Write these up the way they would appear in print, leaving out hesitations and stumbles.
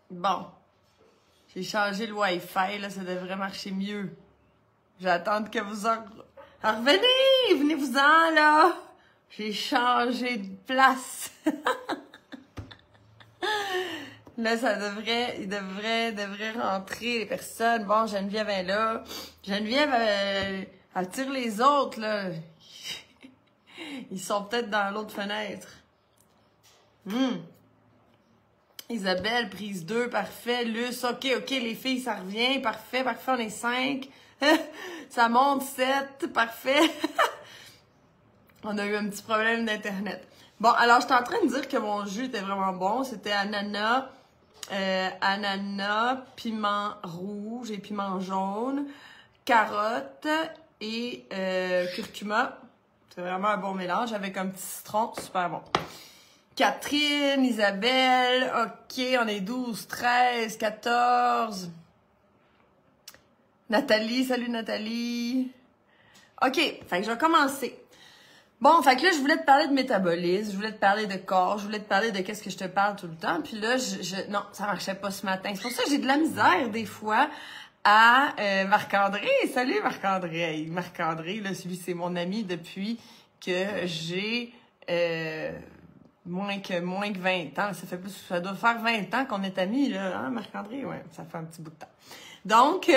Bon. J'ai changé le Wi-Fi, là, ça devrait marcher mieux. J'attends que vous en... revenez! Venez-vous-en, là! J'ai changé de place. Là, il devrait rentrer les personnes. Bon, Geneviève est là. Geneviève, elle tire les autres, là. Ils sont peut-être dans l'autre fenêtre. Isabelle, prise 2, parfait. Luce, ok, les filles, ça revient. Parfait, on est 5. Ça monte 7, parfait. On a eu un petit problème d'Internet. Bon, alors, j'étais en train de dire que mon jus était vraiment bon. C'était ananas, piment rouge et piment jaune, carotte et curcuma. C'est vraiment un bon mélange avec un petit citron, super bon. Catherine, Isabelle, ok, on est 12, 13, 14. Nathalie, salut Nathalie. Ok, fait que je vais commencer. Bon, fait que là, je voulais te parler de métabolisme, je voulais te parler de corps, je voulais te parler de qu'est-ce que je te parle tout le temps. Puis là, non, ça marchait pas ce matin. C'est pour ça que j'ai de la misère, des fois, à Marc-André. Salut Marc-André. Marc-André, là, celui, c'est mon ami depuis que j'ai moins que 20 ans. Ça doit faire 20 ans qu'on est amis, là, hein, Marc-André? Ouais, ça fait un petit bout de temps. Donc,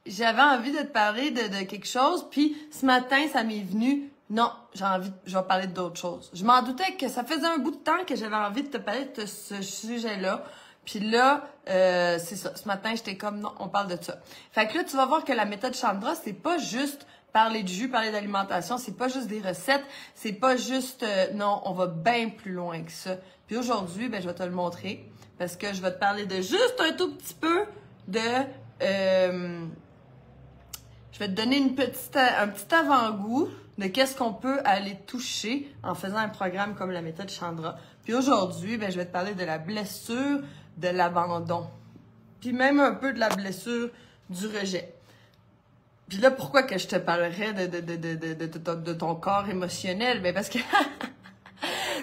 j'avais envie de te parler de quelque chose, puis ce matin, ça m'est venu, non, je vais parler d'autre chose. Je m'en doutais que ça faisait un bout de temps que j'avais envie de te parler de ce sujet-là, puis là, c'est ça, ce matin, j'étais comme, non, on parle de ça. Fait que là, tu vas voir que la méthode Chandra, c'est pas juste parler de jus, parler d'alimentation, c'est pas juste des recettes, c'est pas juste, non, on va bien plus loin que ça. Puis aujourd'hui, ben, je vais te le montrer, parce que je vais te parler de juste un tout petit peu de... je vais te donner un petit avant-goût de qu'est-ce qu'on peut aller toucher en faisant un programme comme la méthode Chandra. Puis aujourd'hui, ben, je vais te parler de la blessure de l'abandon. Puis même un peu de la blessure du rejet. Puis là, pourquoi que je te parlerais de ton corps émotionnel? Ben parce que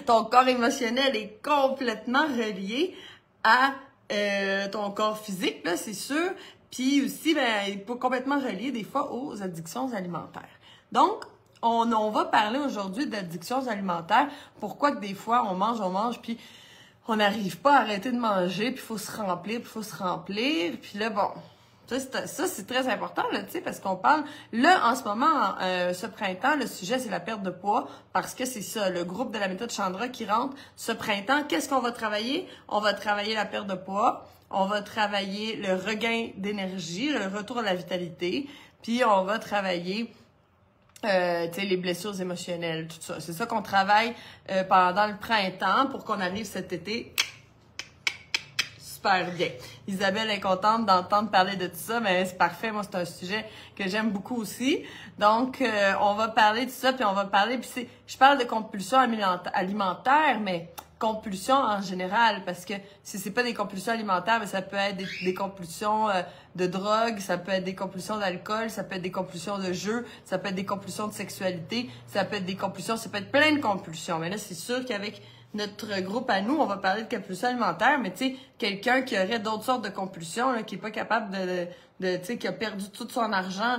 ton corps émotionnel est complètement relié à ton corps physique, là, c'est sûr. Puis aussi, ben, il est complètement relié des fois aux addictions alimentaires. Donc, on va parler aujourd'hui d'addictions alimentaires. Pourquoi que des fois, on mange, puis on n'arrive pas à arrêter de manger, puis il faut se remplir, Puis là, bon, ça c'est très important, là, tu sais, parce qu'on parle... Là, en ce moment, ce printemps, le sujet, c'est la perte de poids, parce que c'est ça, le groupe de la méthode Chandra qui rentre ce printemps. Qu'est-ce qu'on va travailler? On va travailler la perte de poids. On va travailler le regain d'énergie, le retour à la vitalité, puis on va travailler les blessures émotionnelles, tout ça. C'est ça qu'on travaille pendant le printemps pour qu'on arrive cet été super bien. Isabelle est contente d'entendre parler de tout ça, mais c'est parfait. Moi, c'est un sujet que j'aime beaucoup aussi. Donc, on va parler de ça, puis on va parler... Puis je parle de compulsion alimentaire, mais... compulsions en général, parce que si c'est pas des compulsions alimentaires, mais ça peut être des compulsions de drogue, ça peut être des compulsions d'alcool, ça peut être des compulsions de jeu, ça peut être des compulsions de sexualité, ça peut être plein de compulsions. Mais là, c'est sûr qu'avec notre groupe à nous, on va parler de compulsions alimentaires, mais tu sais, quelqu'un qui aurait d'autres sortes de compulsions, là, qui est pas capable tu sais, qui a perdu tout son argent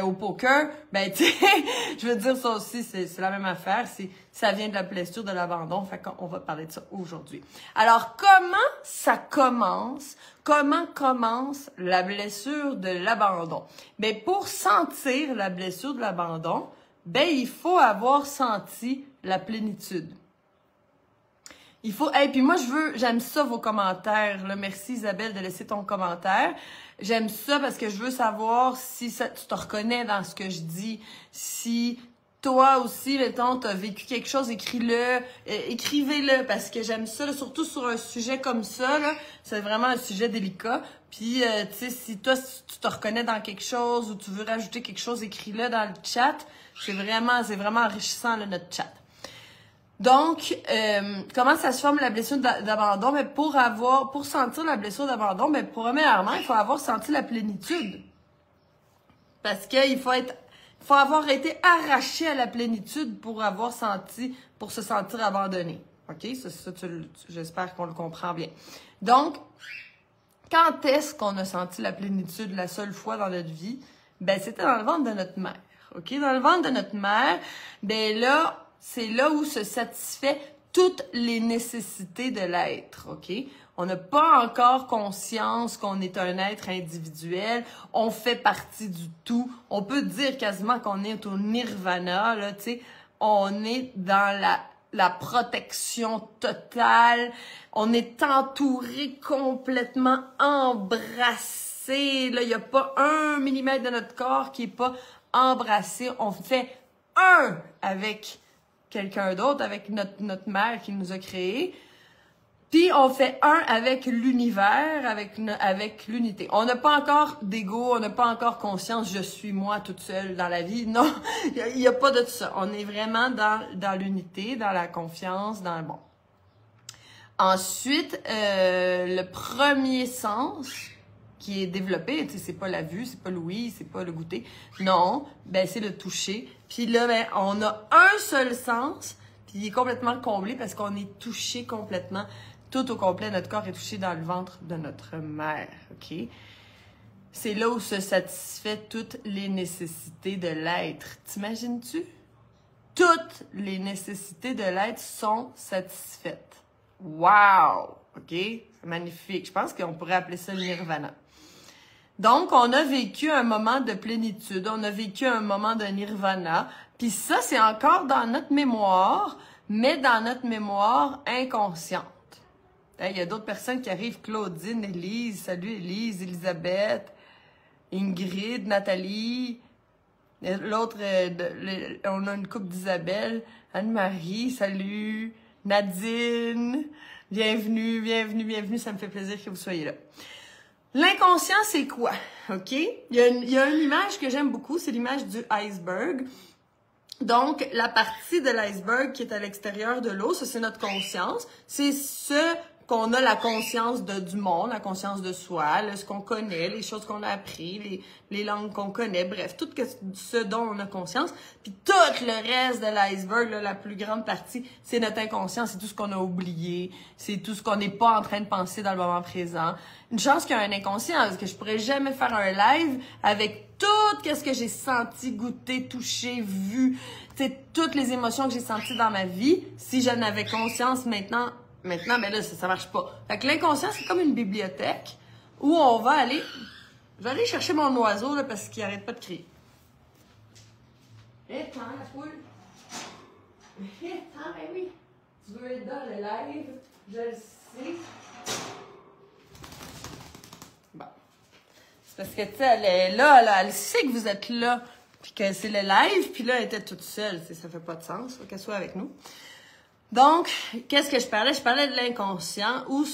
au poker, ben tu sais, je veux dire, ça aussi, c'est la même affaire, ça vient de la blessure de l'abandon, fait qu'on va parler de ça aujourd'hui. Alors, comment ça commence? Comment commence la blessure de l'abandon? Ben, pour sentir la blessure de l'abandon, ben, il faut avoir senti la plénitude. Il faut... Hey, puis moi, j'aime ça, vos commentaires, là. Merci, Isabelle, de laisser ton commentaire. J'aime ça parce que je veux savoir si tu te reconnais dans ce que je dis. Si toi aussi, mettons, t'as vécu quelque chose, écrivez-le, parce que j'aime ça, là, surtout sur un sujet comme ça, là. C'est vraiment un sujet délicat. Puis, tu sais, si toi, tu te reconnais dans quelque chose ou tu veux rajouter quelque chose, écris-le dans le chat. C'est vraiment enrichissant, là, notre chat. Donc, comment ça se forme la blessure d'abandon? Mais pour sentir la blessure d'abandon, mais premièrement, il faut avoir senti la plénitude. Parce qu'il faut avoir été arraché à la plénitude pour se sentir abandonné. OK? J'espère qu'on le comprend bien. Donc, quand est-ce qu'on a senti la plénitude la seule fois dans notre vie? Ben, c'était dans le ventre de notre mère. OK? Dans le ventre de notre mère, ben là, c'est là où se satisfait toutes les nécessités de l'être. OK? On n'a pas encore conscience qu'on est un être individuel. On fait partie du tout. On peut dire quasiment qu'on est au nirvana, là, tu sais. On est dans la protection totale. On est entouré, complètement embrassé. Là, il n'y a pas 1 millimètre de notre corps qui est pas embrassé. On fait un avec quelqu'un d'autre, avec notre mère qui nous a créés. Puis on fait un avec l'univers, avec l'unité. On n'a pas encore d'ego, on n'a pas encore conscience, je suis moi toute seule dans la vie. Non, il y a pas de ça. On est vraiment dans l'unité, dans la confiance, dans le bon. Ensuite, le premier sens qui est développé, tu sais, c'est pas la vue, c'est pas l'ouïe, c'est pas le goûter. Non, ben c'est le toucher. Puis là, ben on a un seul sens, puis il est complètement comblé parce qu'on est touché complètement. Tout au complet, notre corps est touché dans le ventre de notre mère, OK? C'est là où se satisfait toutes les nécessités de l'être. T'imagines-tu? Toutes les nécessités de l'être sont satisfaites. Wow! OK? C'est magnifique. Je pense qu'on pourrait appeler ça le nirvana. Donc, on a vécu un moment de plénitude, on a vécu un moment de nirvana, puis ça, c'est encore dans notre mémoire, mais dans notre mémoire inconsciente. Il y a d'autres personnes qui arrivent, Claudine, Élise, salut Élise, Elisabeth, Ingrid, Nathalie, l'autre, on a une couple d'Isabelle, Anne-Marie, salut, Nadine, bienvenue, ça me fait plaisir que vous soyez là. L'inconscient, c'est quoi? OK? Il y a une image que j'aime beaucoup, c'est l'image du iceberg. Donc, la partie de l'iceberg qui est à l'extérieur de l'eau, ça c'est notre conscience. C'est ce qu'on a la conscience du monde, la conscience de soi, là, ce qu'on connaît, les choses qu'on a appris, les langues qu'on connaît, bref, tout ce dont on a conscience. Puis tout le reste de l'iceberg, là, la plus grande partie, c'est notre inconscient, c'est tout ce qu'on a oublié, c'est tout ce qu'on n'est pas en train de penser dans le moment présent. Une chance qu'il y a un inconscient, parce que je pourrais jamais faire un live avec tout ce que j'ai senti, goûté, touché, vu, toutes les émotions que j'ai senties dans ma vie, si j'en avais conscience maintenant, ben là, ça marche pas. Fait que l'inconscient, c'est comme une bibliothèque où on va aller... Je vais aller chercher mon oiseau, là, parce qu'il arrête pas de crier. Attends, la poule. Attends, ben oui. Tu veux être dans le live, je le sais. Bon. C'est parce que, tu sais, elle est là, elle sait que vous êtes là, puis que c'est le live, puis là, elle était toute seule. Ça fait pas de sens, faut qu'elle soit avec nous. Donc, qu'est-ce que je parlais? Je parlais de l'inconscient, où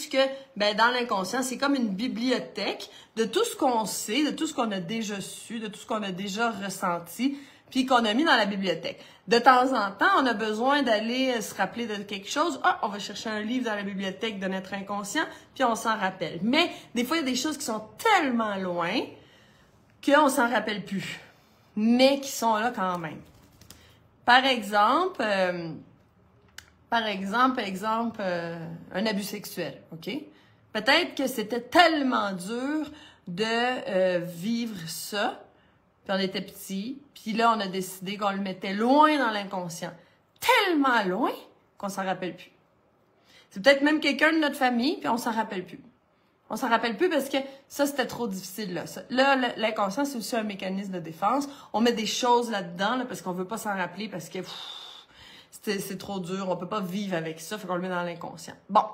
dans l'inconscient, c'est comme une bibliothèque de tout ce qu'on sait, de tout ce qu'on a déjà su, de tout ce qu'on a déjà ressenti, puis qu'on a mis dans la bibliothèque. De temps en temps, on a besoin d'aller se rappeler de quelque chose. Ah, on va chercher un livre dans la bibliothèque de notre inconscient, puis on s'en rappelle. Mais des fois, il y a des choses qui sont tellement loin qu'on s'en rappelle plus, mais qui sont là quand même. Par exemple, un abus sexuel, OK? Peut-être que c'était tellement dur de vivre ça, puis on était petits, puis là, on a décidé qu'on le mettait loin dans l'inconscient. Tellement loin qu'on s'en rappelle plus. C'est peut-être même quelqu'un de notre famille, puis on s'en rappelle plus. On s'en rappelle plus parce que ça, c'était trop difficile, là. Là, l'inconscient, c'est aussi un mécanisme de défense. On met des choses là-dedans, là, parce qu'on veut pas s'en rappeler, parce que... c'est trop dur, on peut pas vivre avec ça, fait qu'on le met dans l'inconscient. Bon,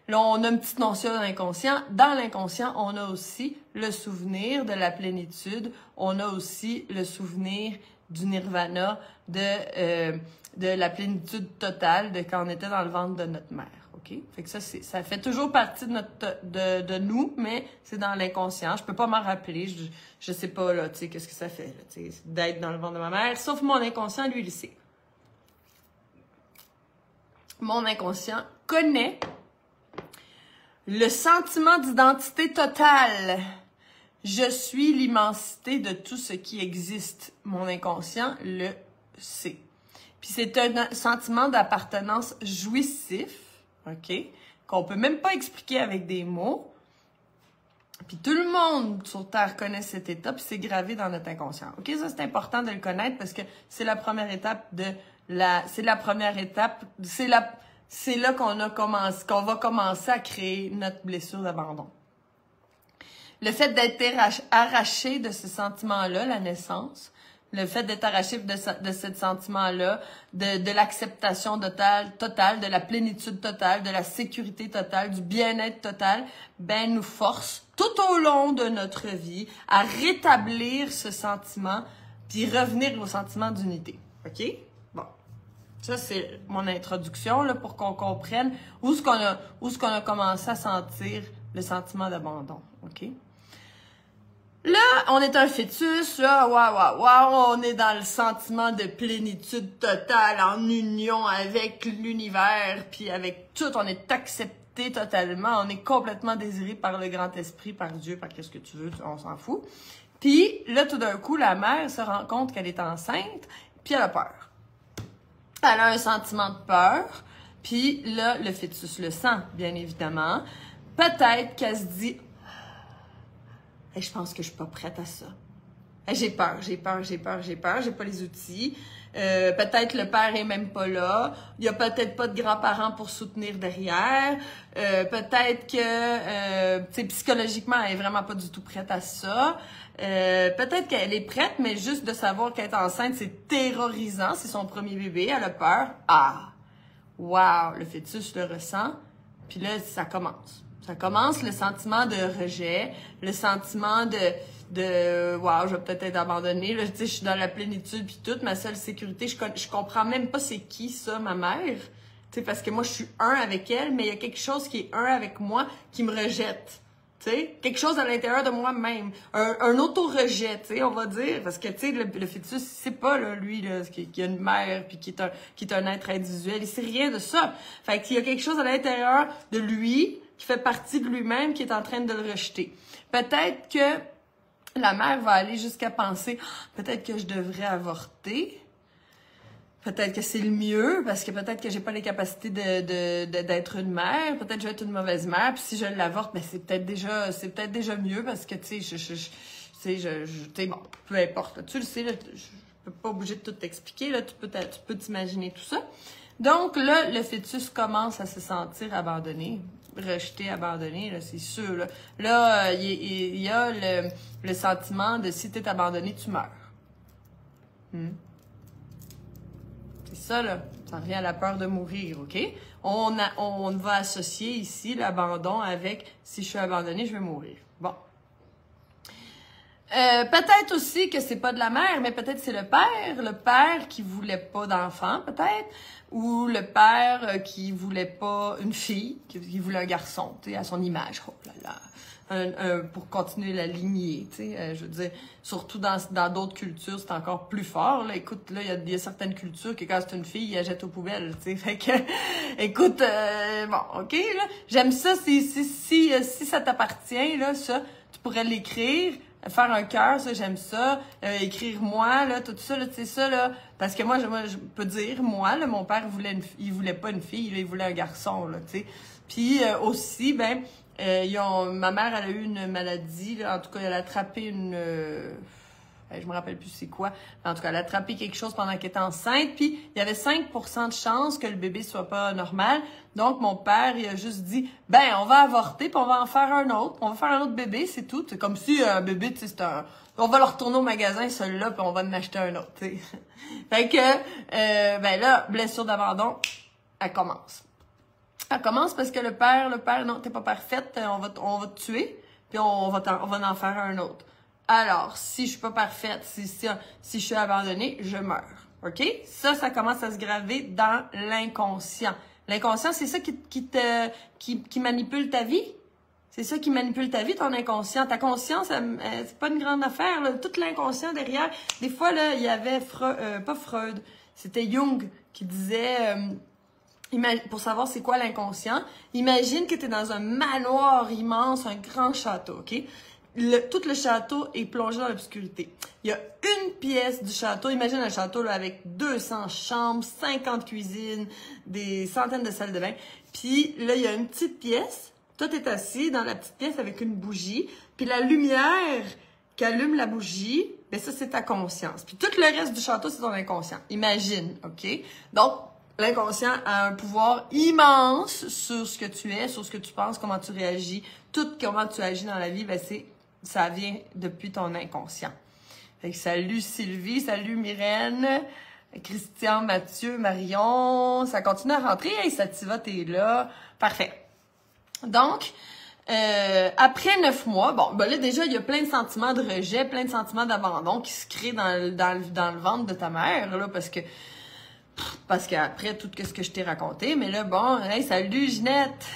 là, on a une petite notion de l'inconscient. Dans l'inconscient, on a aussi le souvenir de la plénitude, on a aussi le souvenir du nirvana, de la plénitude totale de quand on était dans le ventre de notre mère. OK? Fait que ça fait toujours partie de nous, mais c'est dans l'inconscient. Je peux pas m'en rappeler, je sais pas, là, tu sais, qu'est-ce que ça fait, tu sais, d'être dans le ventre de ma mère, sauf mon inconscient, lui, il le sait. Mon inconscient connaît le sentiment d'identité totale. Je suis l'immensité de tout ce qui existe. Mon inconscient le sait. Puis c'est un sentiment d'appartenance jouissif OK? Qu'on peut même pas expliquer avec des mots. Puis tout le monde sur Terre connaît cet état, puis c'est gravé dans notre inconscient. OK? Ça, c'est important de le connaître parce que c'est la première étape c'est là qu'on va commencer à créer notre blessure d'abandon. Le fait d'être arraché de ce sentiment-là, la naissance, le fait d'être arraché de ce sentiment-là, de l'acceptation totale, de la plénitude totale, de la sécurité totale, du bien-être total, ben nous force tout au long de notre vie à rétablir ce sentiment puis revenir au sentiment d'unité. OK? Bon. Ça, c'est mon introduction là, pour qu'on comprenne où est-ce qu'on a commencé à sentir le sentiment d'abandon. OK? Là, on est un fœtus, là, waouh, on est dans le sentiment de plénitude totale, en union avec l'univers, puis avec tout, on est accepté totalement, on est complètement désiré par le grand esprit, par Dieu, par qu'est-ce que tu veux, on s'en fout. Puis là, tout d'un coup, la mère se rend compte qu'elle est enceinte, puis elle a peur. Elle a un sentiment de peur, puis là, le fœtus le sent, bien évidemment. Peut-être qu'elle se dit... je pense que je suis pas prête à ça. J'ai peur, j'ai pas les outils. Peut-être le père est même pas là. Il y a peut-être pas de grands-parents pour soutenir derrière. Peut-être que psychologiquement, elle est vraiment pas du tout prête à ça. Peut-être qu'elle est prête, mais juste de savoir qu'elle est enceinte, c'est terrorisant. C'est son premier bébé, elle a peur. Ah! Wow! Le fœtus le ressent. Puis là, ça commence. Ça commence le sentiment de rejet, le sentiment de wow, je vais peut-être être abandonnée. Là, je suis dans la plénitude puis tout, ma seule sécurité, je comprends même pas c'est qui ça, ma mère. Parce que moi, je suis un avec elle, mais il y a quelque chose qui est un avec moi qui me rejette. Quelque chose à l'intérieur de moi-même. Un auto-rejet, on va dire. Parce que le fœtus, c'est pas là, lui, là, qui a une mère puis qui est un être individuel. Il sait rien de ça. Fait qu'il y a quelque chose à l'intérieur de lui qui fait partie de lui-même, qui est en train de le rejeter. Peut-être que la mère va aller jusqu'à penser « peut-être que je devrais avorter ». Peut-être que c'est le mieux, parce que peut-être que j'ai pas les capacités d'être une mère. Peut-être que je vais être une mauvaise mère. Puis si je l'avorte, ben c'est peut-être déjà mieux, parce que tu sais, bon, peu importe. Là, tu le sais, là, je peux pas obliger de tout t'expliquer. Là, tu peux t'imaginer tout ça. Donc là, le fœtus commence à se sentir abandonné, rejeté, abandonné, là, c'est sûr. Là, il y a le sentiment de si t'es abandonné, tu meurs. C'est ça, là. Ça revient à la peur de mourir, OK? On va associer ici l'abandon avec si je suis abandonné, je vais mourir. Bon. Peut-être aussi que c'est pas de la mère, mais peut-être c'est le père qui voulait pas d'enfant, peut-être, ou le père qui voulait pas une fille, qui voulait un garçon, tu sais, à son image. Oh là là. Pour continuer la lignée, tu sais, je veux dire, surtout dans d'autres cultures, c'est encore plus fort, là. Écoute, là, il y a certaines cultures que quand c'est une fille, ils la jettent aux poubelles, tu sais, fait que, écoute, bon, OK, là, j'aime ça, si ça t'appartient, là, ça, tu pourrais l'écrire, faire un cœur, ça, j'aime ça, écrire moi, là, tout ça, là, tu sais, ça, là, parce que moi, je peux dire, moi, là, mon père il voulait pas une fille, là, il voulait un garçon, là, tu sais, puis aussi, ben, ma mère, elle a eu une maladie, là, en tout cas, elle a attrapé je me rappelle plus c'est quoi, en tout cas, elle a attrapé quelque chose pendant qu'elle était enceinte, puis il y avait 5% de chance que le bébé soit pas normal, donc mon père, il a juste dit, ben, on va avorter, puis on va en faire un autre, on va faire un autre bébé, c'est tout, c'est comme si un bébé, tu sais, on va le retourner au magasin, celui-là, puis on va en acheter un autre, tu sais. Fait que, ben là, blessure d'abandon, elle commence. Elle commence parce que le père, non, t'es pas parfaite, on va te tuer, puis on va en faire un autre. Alors, si je suis pas parfaite, si je suis abandonnée, je meurs. OK? Ça commence à se graver dans l'inconscient. L'inconscient, c'est ça qui manipule ta vie. C'est ça qui manipule ta vie, ton inconscient. Ta conscience, c'est pas une grande affaire, là. Tout l'inconscient derrière. Des fois, là, il y avait pas Freud, c'était Jung qui disait... pour savoir c'est quoi l'inconscient, imagine que tu es dans un manoir immense, un grand château, OK? Tout le château est plongé dans l'obscurité. Il y a une pièce du château, imagine un château là, avec 200 chambres, 50 cuisines, des centaines de salles de bain. Puis là, il y a une petite pièce. Toi, t'es assis dans la petite pièce avec une bougie. Puis la lumière qui allume la bougie, ben ça, c'est ta conscience. Puis tout le reste du château, c'est ton inconscient. Imagine, OK? Donc, l'inconscient a un pouvoir immense sur ce que tu es, sur ce que tu penses, comment tu réagis. Tout comment tu agis dans la vie, ben ça vient depuis ton inconscient. Fait que salut Sylvie, salut Myrène, Christian, Mathieu, Marion. Ça continue à rentrer. Hey, Sativa, t'es là. Parfait. Donc, après 9 mois, bon, ben là, déjà, il y a plein de sentiments de rejet, plein de sentiments d'abandon qui se créent dans le ventre de ta mère, là, parce qu'après tout ce que je t'ai raconté, mais là, bon, hey, salut Ginette!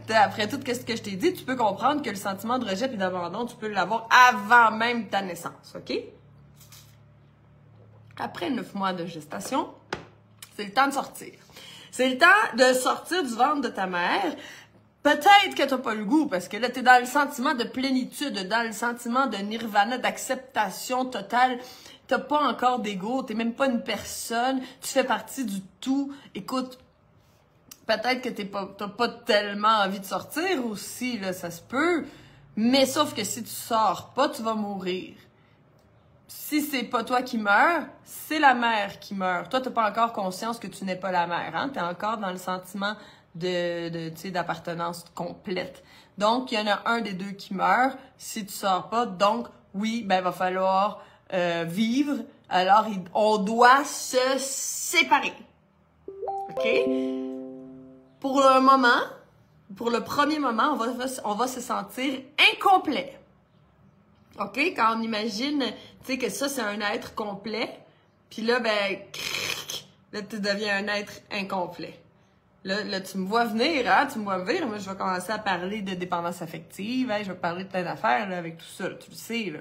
Après tout ce que je t'ai dit, tu peux comprendre que le sentiment de rejet et d'abandon, tu peux l'avoir avant même ta naissance, OK? Après 9 mois de gestation, c'est le temps de sortir. C'est le temps de sortir du ventre de ta mère. Peut-être que t'as pas le goût, parce que là, t'es dans le sentiment de plénitude, dans le sentiment de nirvana, d'acceptation totale. T'as pas encore d'ego, t'es même pas une personne, tu fais partie du tout. Écoute, peut-être que t'as pas tellement envie de sortir aussi, là, ça se peut. Mais sauf que si tu sors pas, tu vas mourir. Si c'est pas toi qui meurs, c'est la mère qui meurt. Toi, t'as pas encore conscience que tu n'es pas la mère, hein? T'es encore dans le sentiment d'appartenance complète. Donc, il y en a un des deux qui meurt si tu sors pas. Donc, oui, ben, il va falloir vivre. Alors, on doit se séparer. OK? Pour le moment, pour le premier moment, on va se sentir incomplet. OK? Quand on imagine, tu sais, que ça, c'est un être complet, puis là, ben, là, tu deviens un être incomplet. Là, tu me vois venir, hein? Tu me vois venir. Moi, je vais commencer à parler de dépendance affective. Hein? Je vais parler de plein d'affaires, là, avec tout ça. Là, tu le sais, là.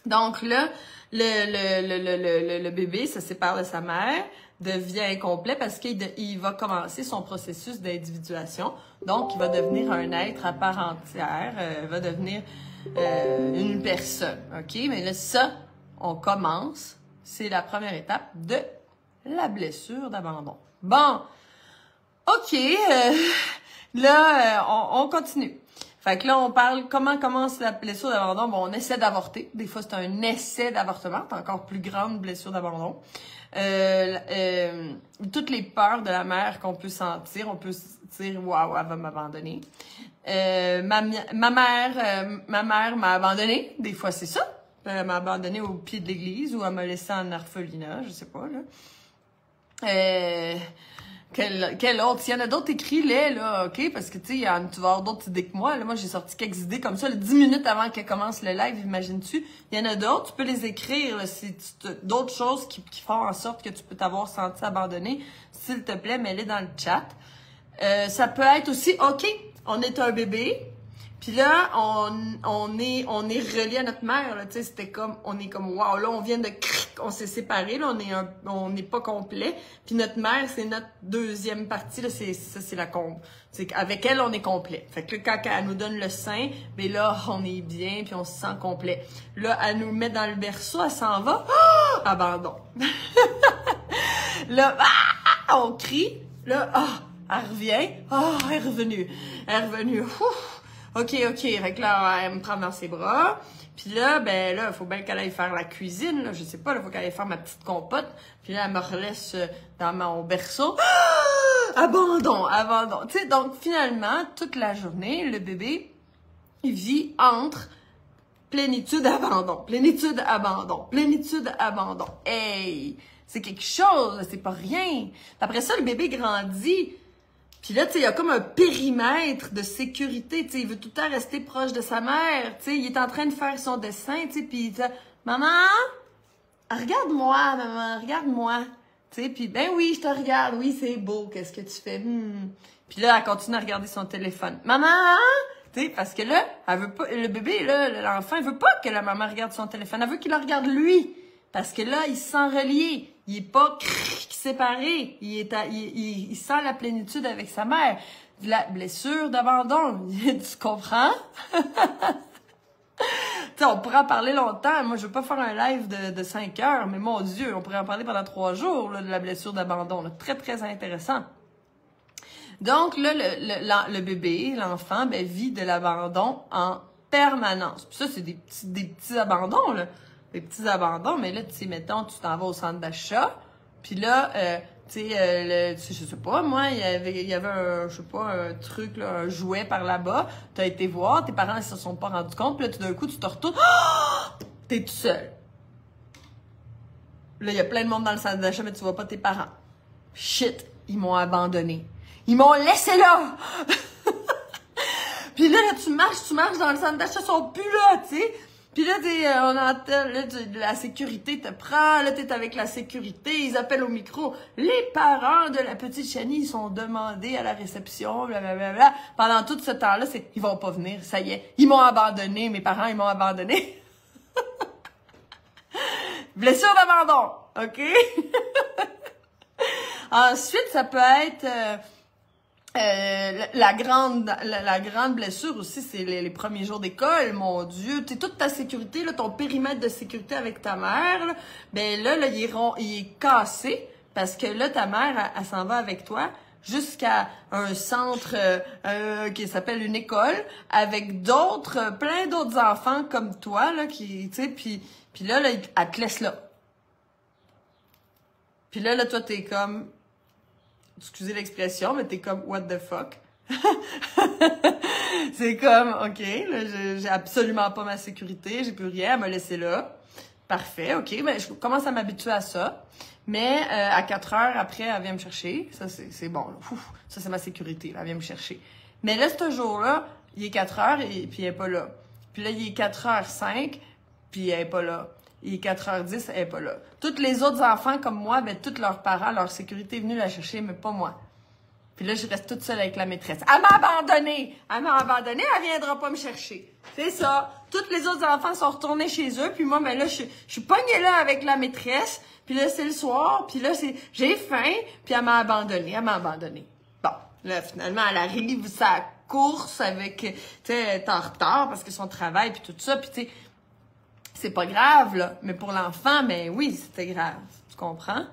Donc, là, le bébé se sépare de sa mère, devient incomplet parce qu'il va commencer son processus d'individuation. Donc, il va devenir un être à part entière. Il va devenir une personne. OK? Mais là, ça, on commence. C'est la première étape de la blessure d'abandon. Bon. OK, là, on continue. Fait que là, on parle comment commence la blessure d'abandon. Bon, on essaie d'avorter. Des fois, c'est un essai d'avortement. C'est encore plus grande blessure d'abandon. Toutes les peurs de la mère qu'on peut sentir. On peut se dire, waouh, elle va m'abandonner. Ma mère m'a abandonnée. Des fois, c'est ça. Elle m'a abandonnée au pied de l'église ou elle m'a laissé en orphelinat. Je sais pas, là. Quel autre? S'il y en a d'autres, écris-les, là, OK? Parce que, tu sais, tu vas avoir d'autres idées que moi. Là, moi, j'ai sorti quelques idées comme ça, là, 10 minutes avant qu'elle commence le live, imagines-tu? Il y en a d'autres, tu peux les écrire, là, si d'autres choses qui font en sorte que tu peux t'avoir senti abandonné. S'il te plaît, mets-les dans le chat. Ça peut être aussi, OK, on est un bébé, puis là, on est relié à notre mère, là, tu sais, c'était comme, on est comme, wow, là, on vient de on s'est séparés, là, on n'est pas complet, puis notre mère, c'est notre deuxième partie, là, c'est la comble. C'est qu'avec elle, on est complet. Fait que quand elle nous donne le sein, ben là, on est bien, puis on se sent complet. Là, elle nous met dans le berceau, elle s'en va, abandon. Là, on crie, là, elle revient, elle est revenue. Elle est revenue, OK. Fait que là, elle me prend dans ses bras. Puis là, ben là, il faut bien qu'elle aille faire la cuisine, là. Je sais pas, il faut qu'elle aille faire ma petite compote. Puis là, elle me relaisse dans mon berceau. Abandon. Tu sais, donc finalement, toute la journée, le bébé, il vit entre plénitude, abandon. Hey! C'est quelque chose, c'est pas rien. Après ça, le bébé grandit. Puis là, tu sais, il y a comme un périmètre de sécurité, tu sais, il veut tout le temps rester proche de sa mère, tu sais, il est en train de faire son dessin, tu sais, puis il dit « Maman, regarde-moi, maman, regarde-moi. » Tu sais, puis « Ben oui, je te regarde, oui, c'est beau, qu'est-ce que tu fais? Puis là, elle continue à regarder son téléphone. « Maman! » Tu sais, parce que là, elle veut pas, le bébé, là, l'enfant, il veut pas que la maman regarde son téléphone, elle veut qu'il le regarde lui. Parce que là, il se sent relié. Il est pas séparé. Il sent la plénitude avec sa mère. La blessure d'abandon. Tu comprends? Tu sais, on pourrait en parler longtemps. Moi, je veux pas faire un live de 5 heures, mais mon Dieu, on pourrait en parler pendant 3 jours, là, de la blessure d'abandon. Très, très intéressant. Donc là, le bébé, l'enfant, ben, vit de l'abandon en permanence. Puis ça, c'est des petits abandons, là. Des petits abandons, mais là, tu sais, mettons, tu t'en vas au centre d'achat, puis là, tu sais, je sais pas, moi, il y avait un, je sais pas, un truc, là, un jouet par là-bas, t'as été voir, tes parents, ils se sont pas rendus compte, puis là, tout d'un coup, tu te retournes, t'es tout seul. Là, il y a plein de monde dans le centre d'achat, mais tu vois pas tes parents. Shit, ils m'ont abandonné. Ils m'ont laissé là! Puis là, tu marches dans le centre d'achat, ils sont plus là, tu sais. Puis là, on entend, là, la sécurité te prend, là, t'es avec la sécurité, ils appellent au micro. Les parents de la petite Chanie, ils sont demandés à la réception, blablabla. Pendant tout ce temps-là, ils vont pas venir, ça y est. Ils m'ont abandonné, mes parents, ils m'ont abandonné. Blessure d'abandon, OK? Ensuite, ça peut être la grande blessure aussi, c'est les premiers jours d'école, mon Dieu. Tu sais, toute ta sécurité, là, ton périmètre de sécurité avec ta mère, là, ben là, il est cassé parce que là, ta mère, elle s'en va avec toi jusqu'à un centre qui s'appelle une école avec plein d'autres enfants comme toi, là, qui, tu sais, puis là, elle te laisse là. Puis là, toi, t'es comme, excusez l'expression, mais t'es comme, what the fuck? C'est comme, OK, là, j'ai absolument pas ma sécurité, j'ai plus rien, elle m'a laissé là. Parfait, OK, ben, je commence à m'habituer à ça. Mais à 4 heures après, elle vient me chercher. Ça, c'est bon. Là. Ouf, ça, c'est ma sécurité. Là, elle vient me chercher. Mais là, ce jour-là, il est 4 heures et puis elle est pas là. Puis là, il est 4h05, puis elle est pas là. Il est 4h10, elle est pas là. Tous les autres enfants comme moi, ben, tous leurs parents, leur sécurité est venue la chercher, mais pas moi. Puis là, je reste toute seule avec la maîtresse. Elle m'a abandonnée! Elle viendra pas me chercher. C'est ça. Tous les autres enfants sont retournés chez eux, puis moi, ben là, je suis pognée là avec la maîtresse, puis là, c'est le soir, puis là, j'ai faim, puis elle m'a abandonnée. Bon, là, finalement, elle arrive sa course avec, tu sais, elle est en retard parce que son travail, puis tout ça, puis tu sais, c'est pas grave, là. Mais pour l'enfant, ben oui, c'était grave. Tu comprends?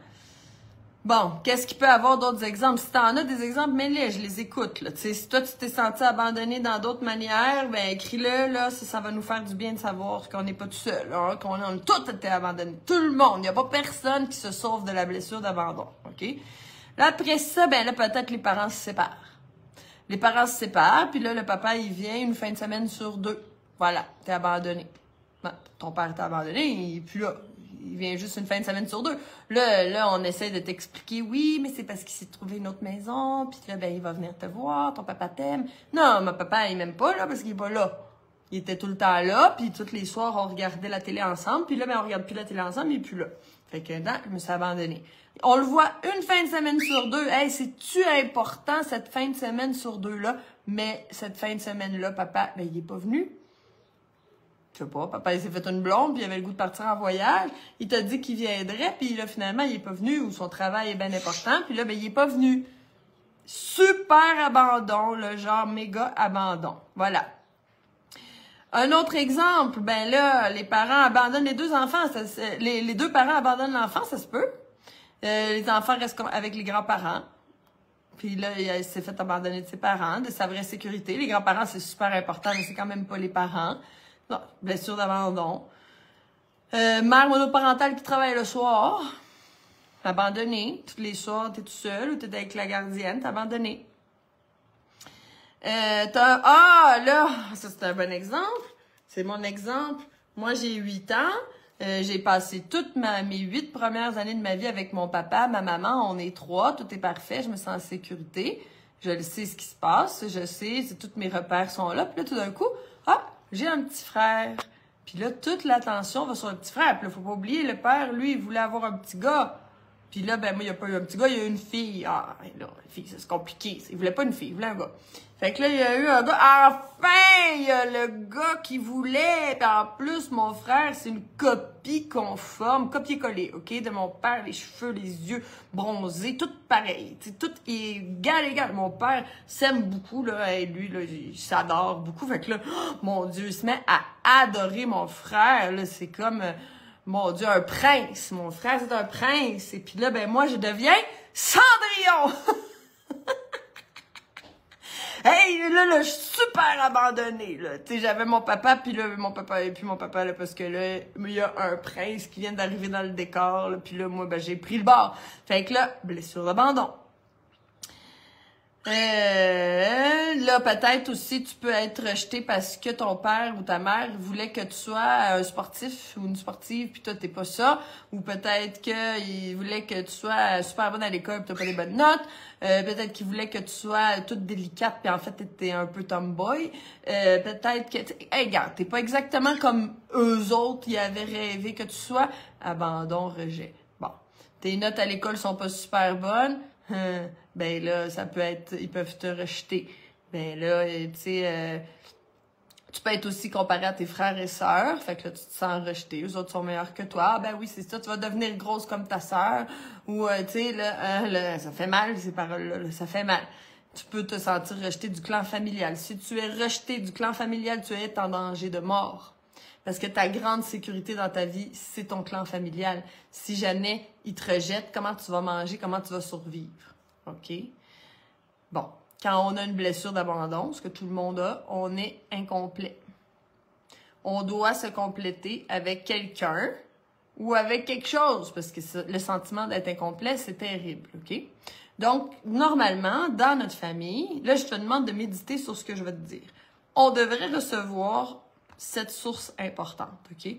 Bon, qu'est-ce qu'il peut y avoir d'autres exemples? Si t'en as des exemples, mets-les, je les écoute, là. Tu sais, si toi, tu t'es senti abandonné dans d'autres manières, ben, écris-le, là, ça va nous faire du bien de savoir qu'on n'est pas tout seul, hein, qu'on a tous été abandonnés. Tout le monde. Il n'y a pas personne qui se sauve de la blessure d'abandon, OK? Là, après ça, ben, là, peut-être les parents se séparent. Les parents se séparent, puis là, le papa, il vient une fin de semaine sur 2. Voilà, t'es abandonné. Ben, ton père t'a abandonné, il est plus là. Il vient juste une fin de semaine sur 2. Là, on essaie de t'expliquer, oui, mais c'est parce qu'il s'est trouvé une autre maison, puis là, ben, il va venir te voir, ton papa t'aime. Non, mon papa, il m'aime pas, là, parce qu'il est pas là. Il était tout le temps là, puis tous les soirs, on regardait la télé ensemble, puis là, ben, on regarde plus la télé ensemble, il est plus là. Fait que, non, je me suis abandonnée. On le voit une fin de semaine sur 2. Hey, c'est-tu important, cette fin de semaine sur 2-là? Mais cette fin de semaine-là, papa, ben, il est pas venu. Je sais pas, papa, il s'est fait une blonde, puis il avait le goût de partir en voyage. Il t'a dit qu'il viendrait, puis là, finalement, il est pas venu, ou son travail est bien important, puis là, ben, il est pas venu. Super abandon, le genre méga abandon. Voilà. Un autre exemple, ben là, les parents abandonnent les deux enfants, les deux parents abandonnent l'enfant, ça se peut. Les enfants restent avec les grands-parents. Puis là, il s'est fait abandonner de ses parents, de sa vraie sécurité. Les grands-parents, c'est super important, mais c'est quand même pas les parents. Non, blessure d'abandon. Mère monoparentale qui travaille le soir. Abandonnée. Tous les soirs, t'es tout seul ou t'es avec la gardienne, t'es abandonné. Là, ça c'est un bon exemple. C'est mon exemple. Moi, j'ai 8 ans. J'ai passé toutes mes 8 premières années de ma vie avec mon papa, ma maman. On est 3, tout est parfait. Je me sens en sécurité. Je le sais ce qui se passe. Je sais, tous mes repères sont là. Puis là, tout d'un coup, j'ai un petit frère. Puis là, toute l'attention va sur le petit frère. Puis là, faut pas oublier, le père, lui, il voulait avoir un petit gars. Puis là, ben moi, il n'y a pas eu un petit gars, il y a eu une fille. Ah, là, une fille, c'est compliqué. Il voulait pas une fille, il voulait un gars. Fait que là, il y a eu un gars. Enfin, il y a le gars qui voulait. Puis en plus, mon frère, c'est une copie conforme, copier-coller, OK? De mon père, les cheveux, les yeux bronzés, tout pareil. T'sais, tout égal. Mon père s'aime beaucoup, là, et lui, là, il s'adore beaucoup. Fait que là, oh, mon Dieu, il se met à adorer mon frère, là. C'est comme, mon Dieu, un prince. Mon frère, c'est un prince. Et puis là, ben moi, je deviens Cendrillon! Hey, là, je suis super abandonnée, là. Tu sais, j'avais mon papa, puis là, mon papa, et puis mon papa, là, parce que là, il y a un prince qui vient d'arriver dans le décor, là, puis là, moi, ben, j'ai pris le bord. Fait que là, blessure d'abandon. Là, peut-être aussi, tu peux être rejeté parce que ton père ou ta mère voulait que tu sois un sportif ou une sportive, puis toi, t'es pas ça. Ou peut-être qu'il voulait que tu sois super bonne à l'école, puis t'as pas les bonnes notes. Peut-être qu'il voulait que tu sois toute délicate, puis en fait, t'étais un peu tomboy. Peut-être que... Hey, regarde, t'es pas exactement comme eux autres, ils avaient rêvé que tu sois. Abandon, rejet. Bon. Tes notes à l'école sont pas super bonnes. Ben là, ça peut être, ils peuvent te rejeter. Ben là, tu sais, tu peux être aussi comparé à tes frères et sœurs, fait que là, tu te sens rejeté, eux autres sont meilleurs que toi. Ah ben oui, c'est ça, tu vas devenir grosse comme ta sœur. Ou, tu sais, là, ça fait mal, ces paroles-là, là, ça fait mal. Tu peux te sentir rejeté du clan familial. Si tu es rejeté du clan familial, tu es en danger de mort. Parce que ta grande sécurité dans ta vie, c'est ton clan familial. Si jamais ils te rejettent, comment tu vas manger, comment tu vas survivre? OK? Bon, quand on a une blessure d'abandon, ce que tout le monde a, on est incomplet. On doit se compléter avec quelqu'un ou avec quelque chose, parce que le sentiment d'être incomplet, c'est terrible, OK? Donc, normalement, dans notre famille, là, je te demande de méditer sur ce que je vais te dire. On devrait recevoir cette source importante, OK?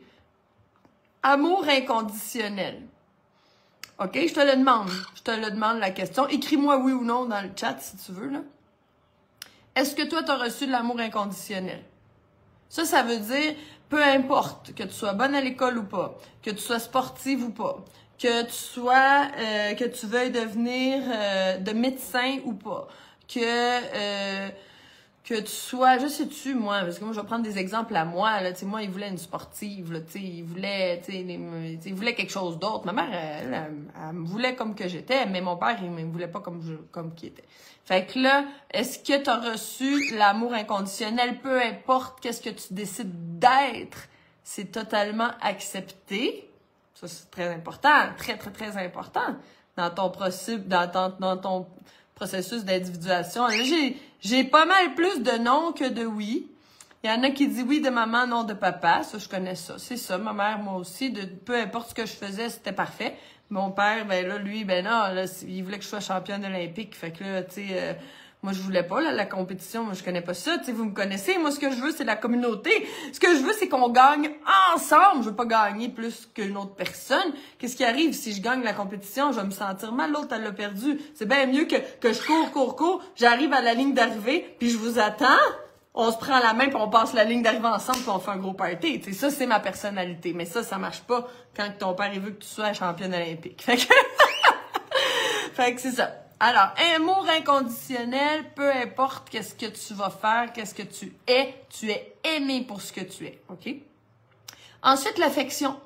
Amour inconditionnel. OK? Je te le demande. Je te le demande la question. Écris-moi oui ou non dans le chat si tu veux, là. Est-ce que toi, tu as reçu de l'amour inconditionnel? Ça veut dire, peu importe que tu sois bonne à l'école ou pas, que tu sois sportive ou pas, que tu sois, que tu veuilles devenir de médecin ou pas, que tu sois, je sais-tu, moi, parce que moi, je vais prendre des exemples à moi, là, tu sais, moi, il voulait une sportive, là, tu sais, il voulait quelque chose d'autre. Ma mère, elle me voulait comme que j'étais, mais mon père, il me voulait pas comme qu'il était. Fait que là, est-ce que tu as reçu l'amour inconditionnel, peu importe qu'est-ce que tu décides d'être, c'est totalement accepté. Ça, c'est très important, très, très, très important dans ton processus d'individuation. J'ai pas mal plus de non que de oui. Il y en a qui disent oui de maman, non de papa. Ça, je connais ça. C'est ça. Ma mère, moi aussi, peu importe ce que je faisais, c'était parfait. Mon père, ben là, lui, ben non, là, il voulait que je sois championne olympique. Fait que là, tu sais, moi, je voulais pas, là, la compétition. Moi, je connais pas ça. Tu sais, vous me connaissez. Moi, ce que je veux, c'est la communauté. Ce que je veux, c'est qu'on gagne ensemble. Je veux pas gagner plus qu'une autre personne. Qu'est-ce qui arrive si je gagne la compétition? Je vais me sentir mal. L'autre, elle l'a perdu. C'est bien mieux que je cours. J'arrive à la ligne d'arrivée, puis je vous attends. On se prend la main, puis on passe la ligne d'arrivée ensemble, puis on fait un gros party. Tu sais, ça, c'est ma personnalité. Mais ça marche pas quand ton père, il veut que tu sois championne olympique. Fait que, fait que c'est ça. Alors, amour inconditionnel, peu importe qu'est-ce que tu vas faire, qu'est-ce que tu es aimé pour ce que tu es, OK? Ensuite, l'affection.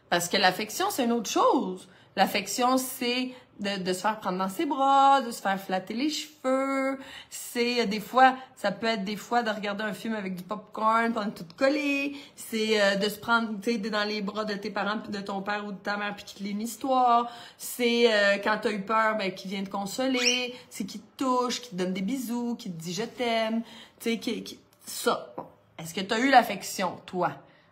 Parce que l'affection, c'est une autre chose. L'affection, c'est de se faire prendre dans ses bras, de se faire flatter les cheveux. C'est des fois, ça peut être des fois de regarder un film avec du popcorn, puis on est tout collé. C'est de se prendre, tu sais, dans les bras de tes parents, puis de ton père ou de ta mère, puis qui te lit une histoire. C'est quand t'as eu peur, ben qui vient te consoler. C'est qui te touche, qui te donne des bisous, qui te dit je t'aime. Tu sais, ça. Bon. Est-ce que t'as eu l'affection, toi?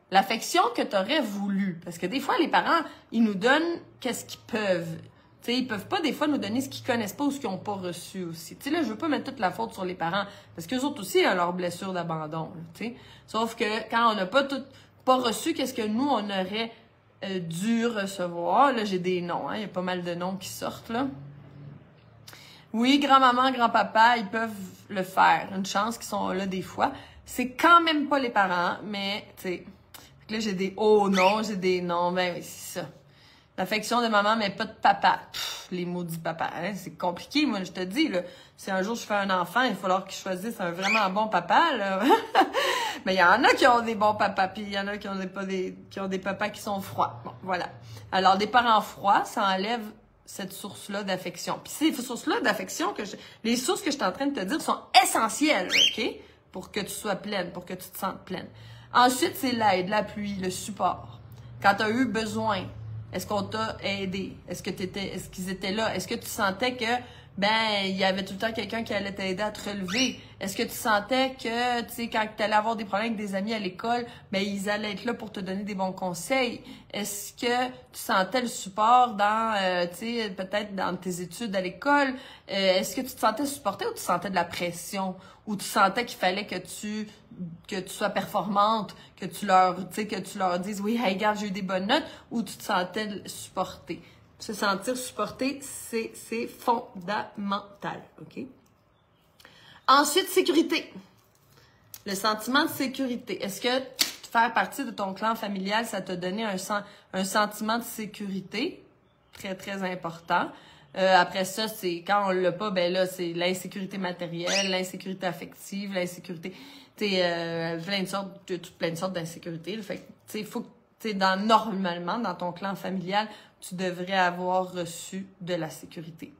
L'affection que t'aurais voulu. Parce que des fois, les parents, ils nous donnent qu'est-ce qu'ils peuvent. Tu sais, ils peuvent pas des fois nous donner ce qu'ils connaissent pas ou ce qu'ils ont pas reçu aussi. Tu sais, là, je veux pas mettre toute la faute sur les parents. Parce qu'eux autres aussi ont leur blessure d'abandon. Tu sais. Sauf que quand on n'a pas reçu qu'est-ce que nous, on aurait dû recevoir. Là, j'ai des noms. Hein, il y a pas mal de noms qui sortent, là. Oui, grand-maman, grand-papa, ils peuvent le faire. Une chance qu'ils sont là des fois. C'est quand même pas les parents, mais, tu sais... Là, j'ai des oh non, j'ai des non. Ben oui, c'est ça. L'affection de maman, mais pas de papa. Pff, les maudits papas. Hein? C'est compliqué, moi, je te dis. Là. Si un jour je fais un enfant, il va falloir qu'il choisisse un vraiment bon papa. Là. Mais il y en a qui ont des bons papas, puis il y en a qui ont des papas qui sont froids. Bon, voilà. Alors, des parents froids, ça enlève cette source-là d'affection. Puis ces sources-là d'affection, les sources que je suis en train de te dire sont essentielles, OK? Pour que tu sois pleine, pour que tu te sentes pleine. Ensuite, c'est l'aide, l'appui, le support. Quand tu as eu besoin, est-ce qu'on t'a aidé? Est-ce qu'ils étaient là? Est-ce que tu sentais que, il y avait tout le temps quelqu'un qui allait t'aider à te relever? Est-ce que tu sentais que, tu sais, quand tu allais avoir des problèmes avec des amis à l'école, ben ils allaient être là pour te donner des bons conseils? Est-ce que tu sentais le support dans, tu sais, peut-être dans tes études à l'école? Est-ce que tu te sentais supporté ou tu sentais de la pression? Ou tu sentais qu'il fallait que tu sois performante, que tu leur, tu sais, que tu leur dises, oui, hey, regarde, j'ai eu des bonnes notes, ou tu te sentais supporté? Se sentir supporté, c'est fondamental, OK? Ensuite, sécurité. Le sentiment de sécurité. Est-ce que faire partie de ton clan familial, ça t'a donné un sentiment de sécurité? Très, très important. Après ça, c'est quand on l'a pas, ben là, c'est l'insécurité matérielle, l'insécurité affective, l'insécurité, tu sais, plein de sortes d'insécurité. Fait que, tu sais, faut que, tu sais, normalement, dans ton clan familial, tu devrais avoir reçu de la sécurité.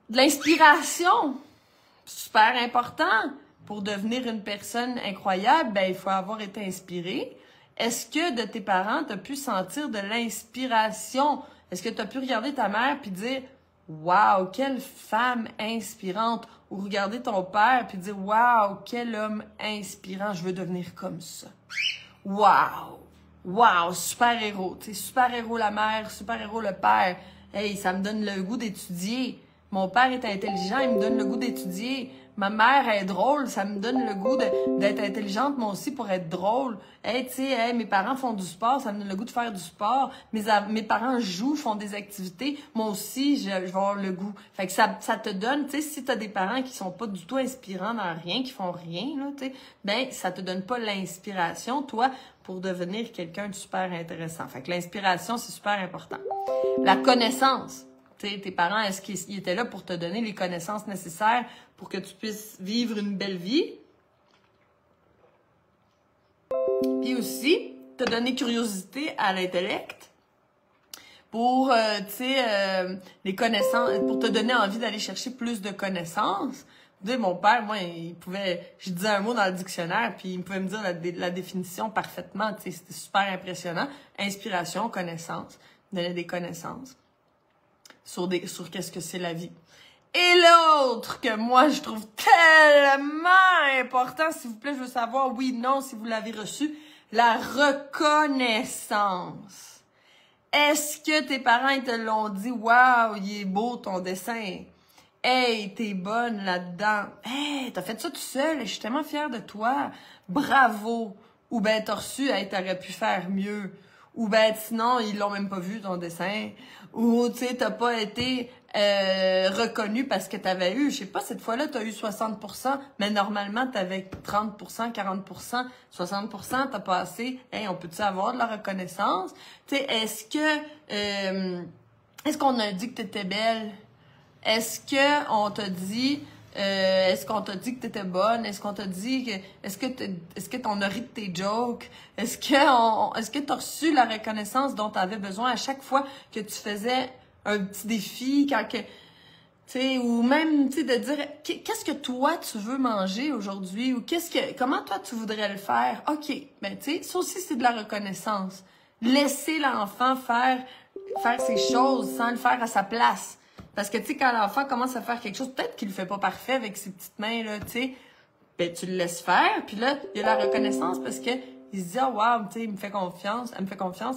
De l'inspiration, super important. Pour devenir une personne incroyable, ben il faut avoir été inspiré. Est-ce que de tes parents, tu as pu sentir de l'inspiration? Est-ce que tu as pu regarder ta mère puis dire « Wow, quelle femme inspirante! » Ou regarder ton père puis dire « Wow, quel homme inspirant! Je veux devenir comme ça! » Wow! Wow! Super-héros! Tu sais, super-héros la mère, super-héros le père. Hey, ça me donne le goût d'étudier. Mon père est intelligent, il me donne le goût d'étudier. Ma mère est drôle, ça me donne le goût d'être intelligente, moi aussi, pour être drôle. Hey, tu sais, hey, mes parents font du sport, ça me donne le goût de faire du sport. Mes parents jouent, font des activités. Moi aussi, je vais avoir le goût. Fait que ça te donne, tu sais, si t'as des parents qui sont pas du tout inspirants dans rien, qui font rien, là, tu sais, ben, ça te donne pas l'inspiration, toi, pour devenir quelqu'un de super intéressant. Fait que l'inspiration, c'est super important. La connaissance. T'sais, tes parents, est-ce qu'ils étaient là pour te donner les connaissances nécessaires pour que tu puisses vivre une belle vie? Puis aussi, te donner curiosité à l'intellect pour, les connaissances, pour te donner envie d'aller chercher plus de connaissances. Tu sais, mon père, moi, je disais un mot dans le dictionnaire, puis il pouvait me dire la définition parfaitement. Tu sais, c'était super impressionnant. Inspiration, connaissance, donner des connaissances sur qu'est-ce que c'est la vie. Et l'autre que moi je trouve tellement important, s'il vous plaît, je veux savoir oui, non, si vous l'avez reçu, la reconnaissance. Est-ce que tes parents ils te l'ont dit, waouh, il est beau ton dessin. Hey, t'es bonne là-dedans. Hey, t'as fait ça tout seul et je suis tellement fière de toi. Bravo. Ou ben t'as reçu, hey, t'aurais pu faire mieux. Ou ben sinon, ils l'ont même pas vu ton dessin. Ou tu sais, t'as pas été reconnu parce que t'avais eu, je sais pas, cette fois-là, t'as eu 60%, mais normalement, t'avais 30%, 40%, 60%, t'as passé. Hey, on peut-tu avoir de la reconnaissance? Tu sais, est-ce qu'on a dit que t'étais belle? Est-ce qu'on t'a dit que t'étais bonne? Est-ce qu'on t'a dit que est-ce que t'en as ri de tes jokes? Est-ce que t'as reçu la reconnaissance dont t'avais besoin à chaque fois que tu faisais un petit défi, quand que tu sais, ou même tu sais de dire qu'est-ce que toi tu veux manger aujourd'hui ou comment toi tu voudrais le faire? OK, ben tu sais, ça aussi c'est de la reconnaissance. Laisser l'enfant faire ses choses sans le faire à sa place. Parce que, tu sais, quand l'enfant commence à faire quelque chose, peut-être qu'il le fait pas parfait avec ses petites mains, là, tu sais, ben, tu le laisses faire, puis là, il y a la reconnaissance parce que il se dit, oh, wow, tu sais, elle me fait confiance,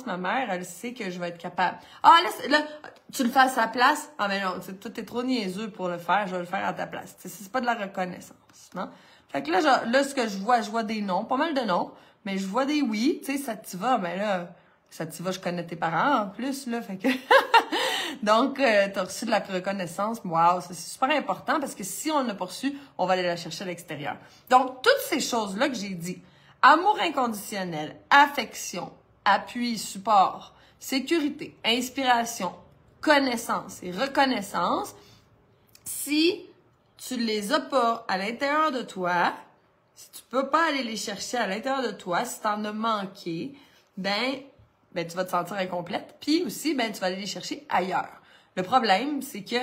ma mère, elle sait que je vais être capable. Ah, là, tu le fais à sa place. Ah, mais non, toi, t'es trop niaiseux pour le faire, je vais le faire à ta place. Tu sais, c'est pas de la reconnaissance, non? Fait que là, ce que je vois des noms, pas mal de noms, mais je vois des oui, tu sais, ça t'y va, ben là, ça t'y va, je connais tes parents en plus, là, fait que... Donc, t'as reçu de la reconnaissance. Wow, ça c'est super important parce que si on l'a pas reçu, on va aller la chercher à l'extérieur. Donc, toutes ces choses-là que j'ai dit, amour inconditionnel, affection, appui, support, sécurité, inspiration, connaissance et reconnaissance, si tu les as pas à l'intérieur de toi, si tu peux pas aller les chercher à l'intérieur de toi, si t'en as manqué, ben tu vas te sentir incomplète. Puis aussi, ben tu vas aller les chercher ailleurs. Le problème, c'est que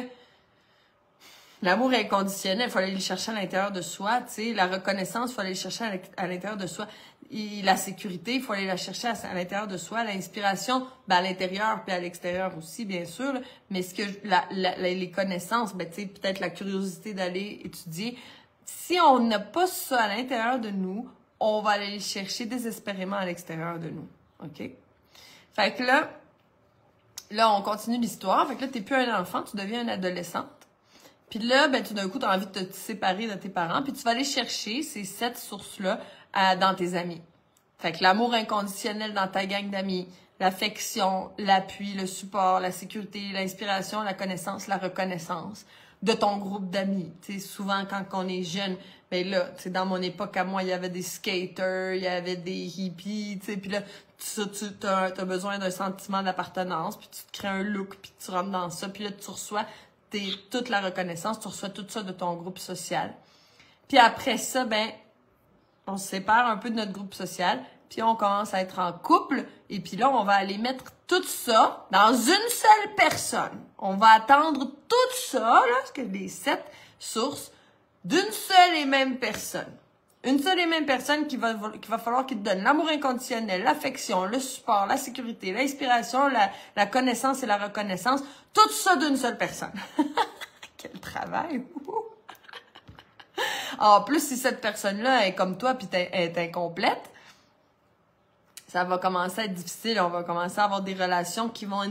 l'amour inconditionnel, il faut aller les chercher à l'intérieur de soi. Tu sais, la reconnaissance, il faut aller les chercher à l'intérieur de soi. Et la sécurité, il faut aller la chercher à l'intérieur de soi. L'inspiration, ben à l'intérieur puis à l'extérieur aussi, bien sûr. Là. Mais ce que les connaissances, ben tu sais, peut-être la curiosité d'aller étudier. Si on n'a pas ça à l'intérieur de nous, on va aller le chercher désespérément à l'extérieur de nous. OK? Fait que là, on continue l'histoire. Fait que là, t'es plus un enfant, tu deviens une adolescente. Puis là, ben, tout d'un coup, t'as envie de te séparer de tes parents, puis tu vas aller chercher ces 7 sources-là dans tes amis. Fait que l'amour inconditionnel dans ta gang d'amis, l'affection, l'appui, le support, la sécurité, l'inspiration, la connaissance, la reconnaissance de ton groupe d'amis. Tu sais, souvent, quand on est jeune, ben là, tu sais, dans mon époque, à moi, il y avait des skaters, il y avait des hippies, tu sais, puis là, tu as besoin d'un sentiment d'appartenance, puis tu te crées un look, puis tu rentres dans ça, puis là, tu reçois toute la reconnaissance, tu reçois tout ça de ton groupe social. Puis après ça, ben, on se sépare un peu de notre groupe social, puis on commence à être en couple, et puis là, on va aller mettre tout ça dans une seule personne. On va attendre tout ça, là, parce que les 7 sources, d'une seule et même personne. Une seule et même personne qu'il va falloir qu'il te donne l'amour inconditionnel, l'affection, le support, la sécurité, l'inspiration, la connaissance et la reconnaissance. Tout ça d'une seule personne. Quel travail! En plus, si cette personne-là est comme toi puis est incomplète, ça va commencer à être difficile. On va commencer à avoir des relations qui vont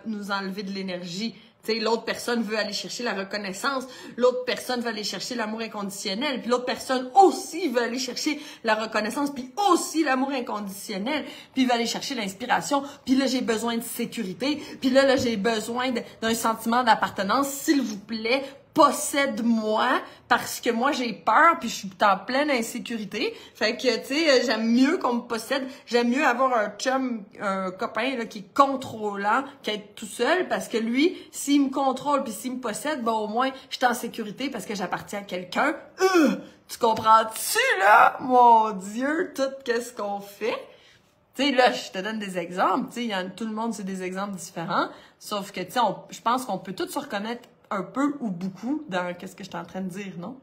nous enlever de l'énergie. Tu sais, l'autre personne veut aller chercher la reconnaissance, l'autre personne veut aller chercher l'amour inconditionnel, puis l'autre personne aussi veut aller chercher la reconnaissance, puis aussi l'amour inconditionnel, puis il veut aller chercher l'inspiration, puis là, j'ai besoin de sécurité, puis là j'ai besoin d'un sentiment d'appartenance, s'il vous plaît, possède-moi, parce que moi, j'ai peur, puis je suis en pleine insécurité. Fait que, tu sais, j'aime mieux qu'on me possède. J'aime mieux avoir un chum, un copain là, qui est contrôlant qu'être tout seul, parce que lui, s'il me contrôle puis s'il me possède, ben au moins, je suis en sécurité parce que j'appartiens à quelqu'un. Tu comprends-tu, là? Mon Dieu, tout qu'est-ce qu'on fait? Tu sais, là, je te donne des exemples. Tu sais, tout le monde, c'est des exemples différents. Sauf que, tu sais, je pense qu'on peut tous se reconnaître un peu ou beaucoup dans qu'est-ce que je suis en train de dire, non?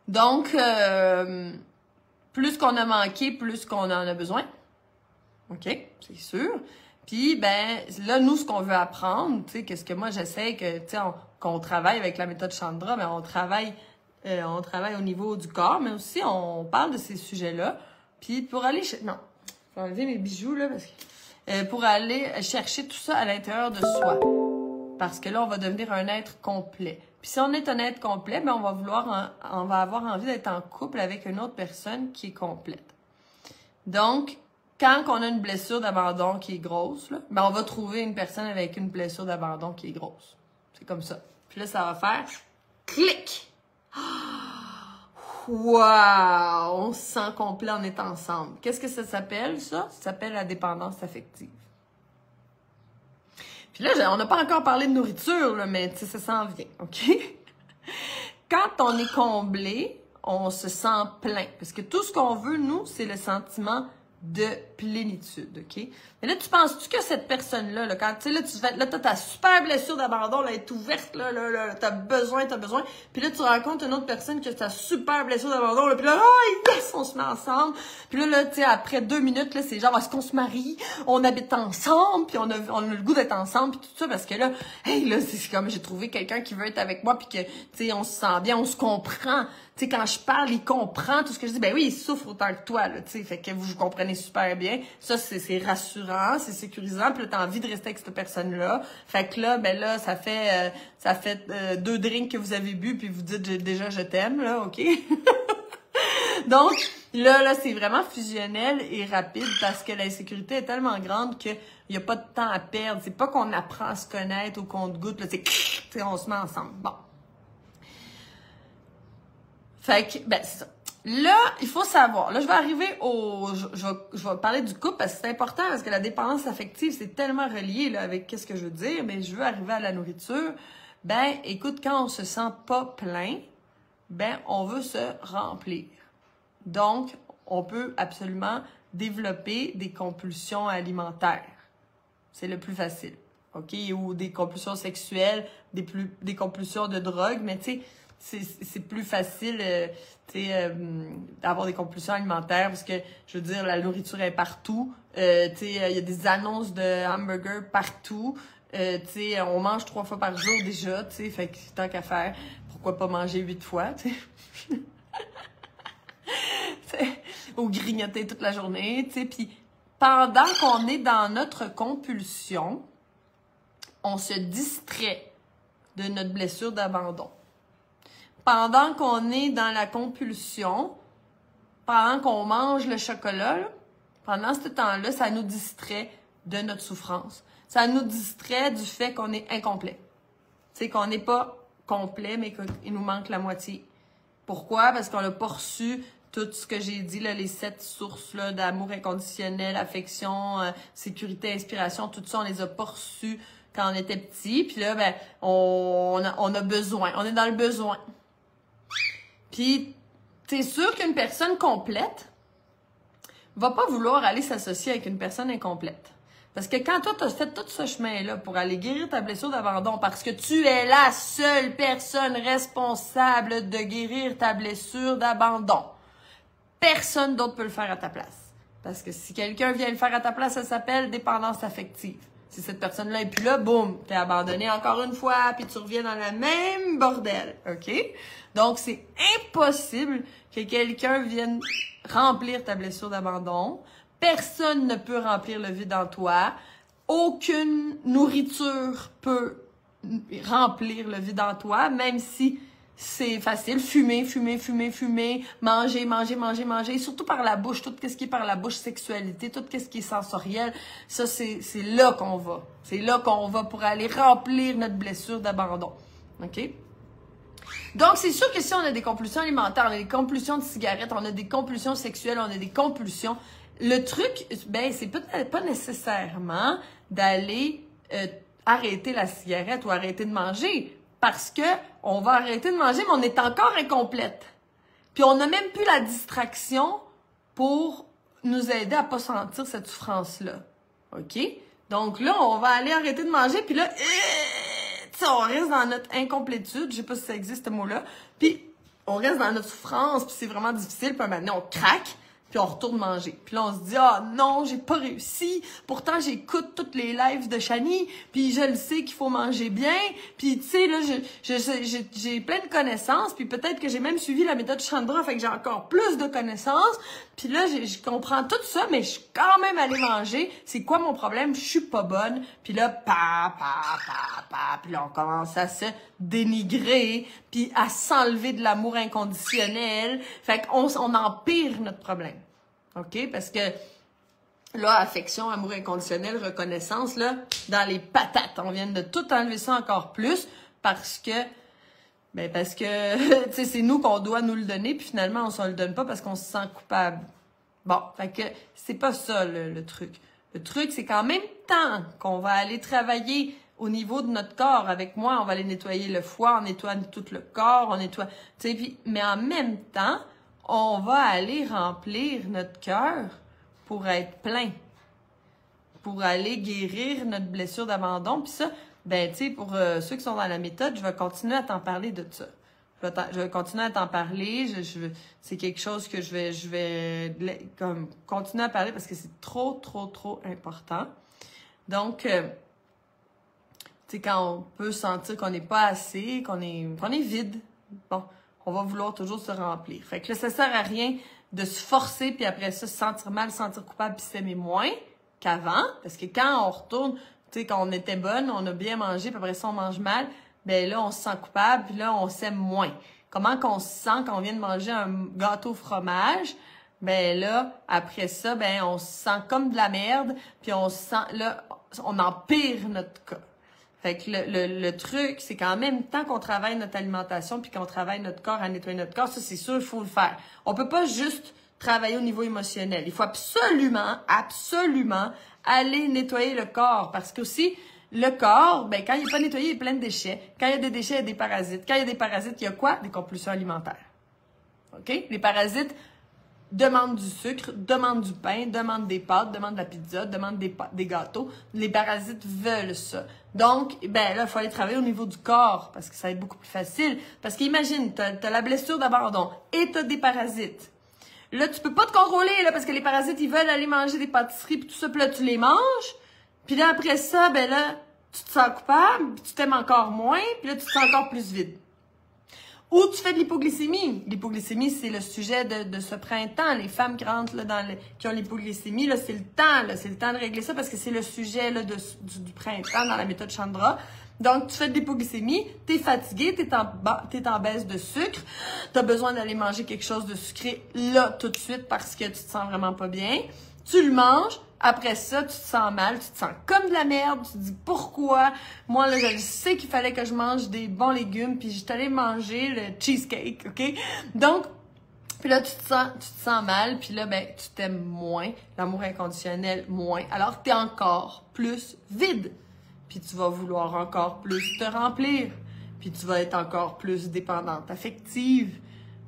Donc, plus qu'on a manqué, plus qu'on en a besoin. OK? C'est sûr. Puis, ben, là, nous, ce qu'on veut apprendre, tu sais, qu'est-ce que moi, j'essaie que, tu sais, qu'on travaille avec la méthode Chandra, mais on travaille au niveau du corps, mais aussi, on parle de ces sujets-là. Puis, pour aller... Non, je vais enlever mes bijoux, là, parce que... pour aller chercher tout ça à l'intérieur de soi. Parce que là, on va devenir un être complet. Puis si on est un être complet, ben on va avoir envie d'être en couple avec une autre personne qui est complète. Donc, quand on a une blessure d'abandon qui est grosse, là, ben on va trouver une personne avec une blessure d'abandon qui est grosse. C'est comme ça. Puis là, ça va faire clic! Wow! On se sent complet en étant ensemble. Qu'est-ce que ça s'appelle, ça? Ça s'appelle la dépendance affective. Puis là, on n'a pas encore parlé de nourriture, là, mais tu sais, ça s'en vient, OK? Quand on est comblé, on se sent plein. Parce que tout ce qu'on veut, nous, c'est le sentiment de plénitude, OK? Mais là, tu penses-tu que cette personne-là, là, quand tu sais, là, t'as ta super blessure d'abandon, là, elle est ouverte, là, t'as besoin. Puis là, tu rencontres une autre personne qui a ta super blessure d'abandon, là, puis là, yes, on se met ensemble. Puis là, tu sais, après 2 minutes, là, c'est genre, est-ce qu'on se marie? On habite ensemble, puis on a le goût d'être ensemble, puis tout ça, parce que là, hey, là, c'est comme, j'ai trouvé quelqu'un qui veut être avec moi, puis que, tu sais, on se sent bien, on se comprend. Tu sais, quand je parle, il comprend tout ce que je dis. Ben oui, il souffre autant que toi, là, tu sais. Fait que vous comprenez super bien. Ça, c'est rassurant, c'est sécurisant. Puis là, t'as envie de rester avec cette personne-là. Fait que là, ben là, ça fait 2 drinks que vous avez bu, puis vous dites déjà je t'aime, là, OK? Donc, là, c'est vraiment fusionnel et rapide parce que l'insécurité est tellement grande qu'il n'y a pas de temps à perdre. C'est pas qu'on apprend à se connaître au compte-gouttes, là, c'est on se met ensemble. Bon. Fait que, ben, c'est ça. Là, il faut savoir. Là, je vais arriver je vais parler du couple parce que c'est important, parce que la dépendance affective, c'est tellement relié, là, avec qu'est-ce que je veux dire, mais je veux arriver à la nourriture. Ben, écoute, quand on se sent pas plein, ben, on veut se remplir. Donc, on peut absolument développer des compulsions alimentaires. C'est le plus facile. OK? Ou des compulsions sexuelles, des compulsions de drogue, mais tu sais, c'est plus facile d'avoir des compulsions alimentaires parce que, je veux dire, la nourriture est partout. Il y a des annonces de hamburgers partout. On mange 3 fois par jour déjà, fait que tant qu'à faire, pourquoi pas manger 8 fois, tu sais. Ou grignoter toute la journée, tu sais. Puis pendant qu'on est dans notre compulsion, on se distrait de notre blessure d'abandon. Pendant qu'on est dans la compulsion, pendant qu'on mange le chocolat, là, pendant ce temps-là, ça nous distrait de notre souffrance. Ça nous distrait du fait qu'on est incomplet. Tu sais, qu'on n'est pas complet, mais qu'il nous manque la moitié. Pourquoi? Parce qu'on n'a pas reçu tout ce que j'ai dit, là, les 7 sources là, d'amour inconditionnel, affection, sécurité, inspiration, tout ça, on les a pas reçus quand on était petit. Puis là, ben, on a besoin. On est dans le besoin. Puis, t'es sûr qu'une personne complète va pas vouloir aller s'associer avec une personne incomplète. Parce que quand toi, tu as fait tout ce chemin-là pour aller guérir ta blessure d'abandon, parce que tu es la seule personne responsable de guérir ta blessure d'abandon, personne d'autre peut le faire à ta place. Parce que si quelqu'un vient le faire à ta place, ça s'appelle dépendance affective. Si cette personne-là est plus là, boum, t'es abandonné encore une fois, puis tu reviens dans la même bordel, OK? Donc, c'est impossible que quelqu'un vienne remplir ta blessure d'abandon. Personne ne peut remplir le vide en toi. Aucune nourriture peut remplir le vide en toi, même si c'est facile. Fumer, manger, surtout par la bouche, tout ce qui est par la bouche, sexualité, tout ce qui est sensoriel, ça, c'est là qu'on va. C'est là qu'on va pour aller remplir notre blessure d'abandon. OK? Donc, c'est sûr que si on a des compulsions alimentaires, on a des compulsions de cigarettes, on a des compulsions sexuelles, on a des compulsions, le truc, ben, c'est peut-être pas nécessairement d'aller arrêter la cigarette ou arrêter de manger. Parce que on va arrêter de manger, mais on est encore incomplète. Puis on n'a même plus la distraction pour nous aider à pas sentir cette souffrance-là. OK? Donc là, on va aller arrêter de manger, puis là, on reste dans notre incomplétude, je sais pas si ça existe ce mot-là, puis on reste dans notre souffrance, puis c'est vraiment difficile, puis maintenant on craque, puis on retourne manger. Puis là, on se dit « Ah non, j'ai pas réussi. Pourtant, j'écoute toutes les lives de Shani, puis je le sais qu'il faut manger bien. Puis tu sais, là, j'ai plein de connaissances, puis peut-être que j'ai même suivi la méthode Chandra, fait que j'ai encore plus de connaissances. Puis là, je comprends tout ça, mais je suis quand même allée manger. C'est quoi mon problème? Je suis pas bonne. » Puis là, puis là, on commence à se dénigrer, puis à s'enlever de l'amour inconditionnel. Fait qu'on empire notre problème. OK? Parce que là, affection, amour inconditionnel, reconnaissance, là, dans les patates. On vient de tout enlever ça encore plus parce que, tu sais, c'est nous qu'on doit nous le donner, puis finalement, on se le donne pas parce qu'on se sent coupable. Bon, fait que c'est pas ça, le truc. Le truc, c'est qu'en même temps qu'on va aller travailler au niveau de notre corps, avec moi, on va aller nettoyer le foie, on nettoie tout le corps, on nettoie, tu sais, puis, mais en même temps, on va aller remplir notre cœur pour être plein, pour aller guérir notre blessure d'abandon. Puis ça, ben, tu sais, pour ceux qui sont dans la méthode, je vais continuer à t'en parler de ça. Je vais continuer à t'en parler. C'est quelque chose que je vais comme continuer à parler parce que c'est trop important. Donc, tu sais, quand on peut sentir qu'on n'est pas assez, qu'on est vide, bon, on va vouloir toujours se remplir. Fait que là, ça sert à rien de se forcer, puis après ça, se sentir mal, se sentir coupable, puis s'aimer moins qu'avant. Parce que quand on retourne, tu sais, quand on était bonne, on a bien mangé, puis après ça, on mange mal, ben là, on se sent coupable, puis là, on s'aime moins. Comment qu'on se sent quand on vient de manger un gâteau au fromage? Ben là, après ça, ben on se sent comme de la merde, puis on se sent, là, on empire notre cas. Fait que le truc, c'est qu'en même temps qu'on travaille notre alimentation puis qu'on travaille notre corps à nettoyer notre corps, ça, c'est sûr, il faut le faire. On peut pas juste travailler au niveau émotionnel. Il faut absolument aller nettoyer le corps. Parce que aussi, le corps, ben, quand il n'est pas nettoyé, il est plein de déchets. Quand il y a des déchets, il y a des parasites. Quand il y a des parasites, il y a quoi? Des compulsions alimentaires. OK? Les parasites demandent du sucre, demandent du pain, demandent des pâtes, demandent de la pizza, demandent des gâteaux. Les parasites veulent ça. Donc, ben là, il faut aller travailler au niveau du corps parce que ça va être beaucoup plus facile. Parce qu'imagine, t'as la blessure d'abandon et t'as des parasites. Là, tu peux pas te contrôler, là, parce que les parasites, ils veulent aller manger des pâtisseries pis tout ça, puis là, tu les manges. Puis là, après ça, ben là, tu te sens coupable, puis tu t'aimes encore moins, puis là, tu te sens encore plus vide. Ou tu fais de l'hypoglycémie. L'hypoglycémie, c'est le sujet de ce printemps. Les femmes qui rentrent là, qui ont l'hypoglycémie, là, c'est le temps. C'est le temps de régler ça parce que c'est le sujet là, du printemps dans la méthode Chandra. Donc, tu fais de l'hypoglycémie, t'es fatigué, t'es en baisse de sucre, t'as besoin d'aller manger quelque chose de sucré là tout de suite parce que tu te sens vraiment pas bien. Tu le manges. Après ça, tu te sens mal, tu te sens comme de la merde, tu te dis pourquoi? Moi, là, je sais qu'il fallait que je mange des bons légumes, puis j'étais allée manger le cheesecake, OK? Donc, puis là, tu te sens mal, puis là, ben, tu t'aimes moins, l'amour inconditionnel moins, alors t'es encore plus vide. Puis tu vas vouloir encore plus te remplir, puis tu vas être encore plus dépendante affective.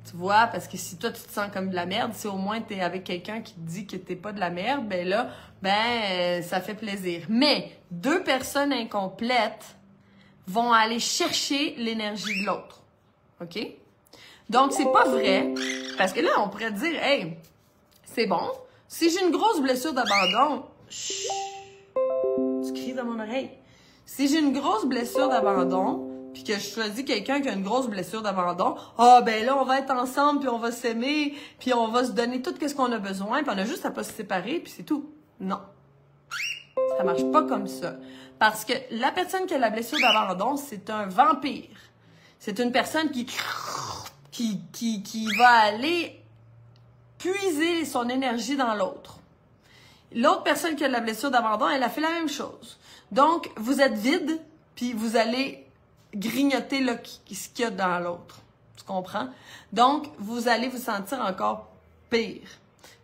Tu vois, parce que si toi, tu te sens comme de la merde, si au moins tu es avec quelqu'un qui te dit que t'es pas de la merde, ben là, ça fait plaisir. Mais 2 personnes incomplètes vont aller chercher l'énergie de l'autre. OK? Donc, c'est pas vrai, parce que là, on pourrait dire, hey, c'est bon, si j'ai une grosse blessure d'abandon, chut, tu cries dans mon oreille. Si j'ai une grosse blessure d'abandon, puis que je choisis quelqu'un qui a une grosse blessure d'abandon, ben là, on va être ensemble, puis on va s'aimer, puis on va se donner tout ce qu'on a besoin, puis on a juste à pas se séparer, puis c'est tout. Non. Ça marche pas comme ça. Parce que la personne qui a la blessure d'abandon, c'est un vampire. C'est une personne qui va aller puiser son énergie dans l'autre. L'autre personne qui a la blessure d'abandon, elle a fait la même chose. Donc, vous êtes vide, puis vous allez grignoter là, ce qu'il y a dans l'autre. Tu comprends? Donc, vous allez vous sentir encore pire.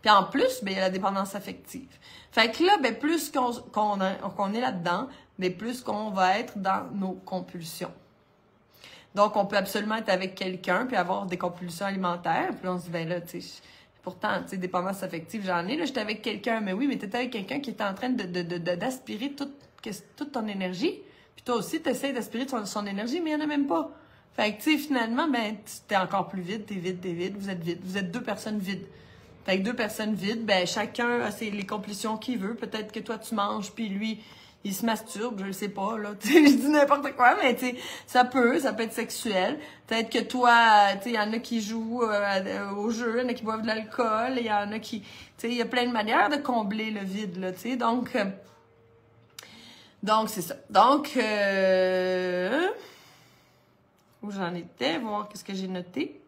Puis en plus, ben, il y a la dépendance affective. Fait que là, ben, plus qu'on est là-dedans, ben, plus qu'on va être dans nos compulsions. Donc, on peut absolument être avec quelqu'un puis avoir des compulsions alimentaires. Puis on se dit, ben là, tu sais, pourtant, tu sais, dépendance affective, j'en ai. Là, j'étais avec quelqu'un. Mais oui, mais t'étais avec quelqu'un qui était en train d'aspirer toute ton énergie. Puis toi aussi, tu essaies d'aspirer son énergie, mais il n'y en a même pas. Fait que, tu sais, finalement, ben, t'es encore plus vide, t'es vide, vous êtes vide. Vous êtes 2 personnes vides. Fait que 2 personnes vides, ben, chacun a les compulsions qu'il veut. Peut-être que toi, tu manges, puis lui, il se masturbe, je le sais pas, là. Tu sais, je dis n'importe quoi, mais tu sais, ça peut être sexuel. Peut-être que toi, tu sais, il y en a qui jouent au jeu, il y en a qui boivent de l'alcool, il y en a qui, tu sais, il y a plein de manières de combler le vide, là, tu sais. Donc, c'est ça. Donc, où j'en étais, voir qu'est-ce que j'ai noté.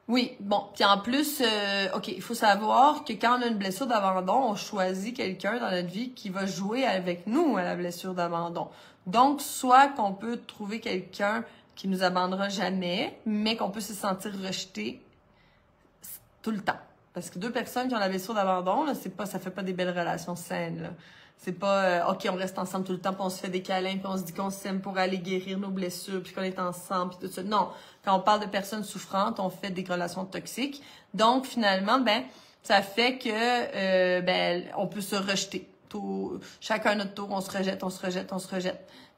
Oui, bon. Puis en plus, OK, il faut savoir que quand on a une blessure d'abandon, on choisit quelqu'un dans notre vie qui va jouer avec nous à la blessure d'abandon. Donc, soit qu'on peut trouver quelqu'un qui nous abandonnera jamais, mais qu'on peut se sentir rejeté tout le temps. Parce que 2 personnes qui ont la blessure d'abandon, là, ça fait pas des belles relations saines, là. C'est pas, OK, on reste ensemble tout le temps, puis on se fait des câlins, puis on se dit qu'on s'aime pour aller guérir nos blessures, puis qu'on est ensemble, puis tout ça. Non. Quand on parle de personnes souffrantes, on fait des relations toxiques. Donc, finalement, ben, ça fait que, on peut se rejeter. Chacun notre tour, on se rejette.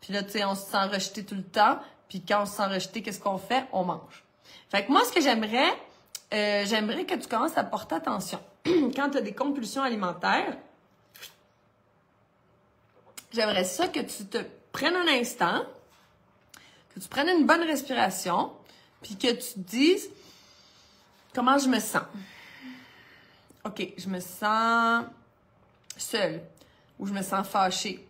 Puis là, tu sais, on se sent rejeté tout le temps. Puis quand on se sent rejeté, qu'est-ce qu'on fait? On mange. Fait que moi, ce que j'aimerais que tu commences à porter attention. Quand tu as des compulsions alimentaires, j'aimerais ça que tu te prennes un instant, que tu prennes une bonne respiration, puis que tu te dises comment je me sens. OK, je me sens seule, ou je me sens fâchée,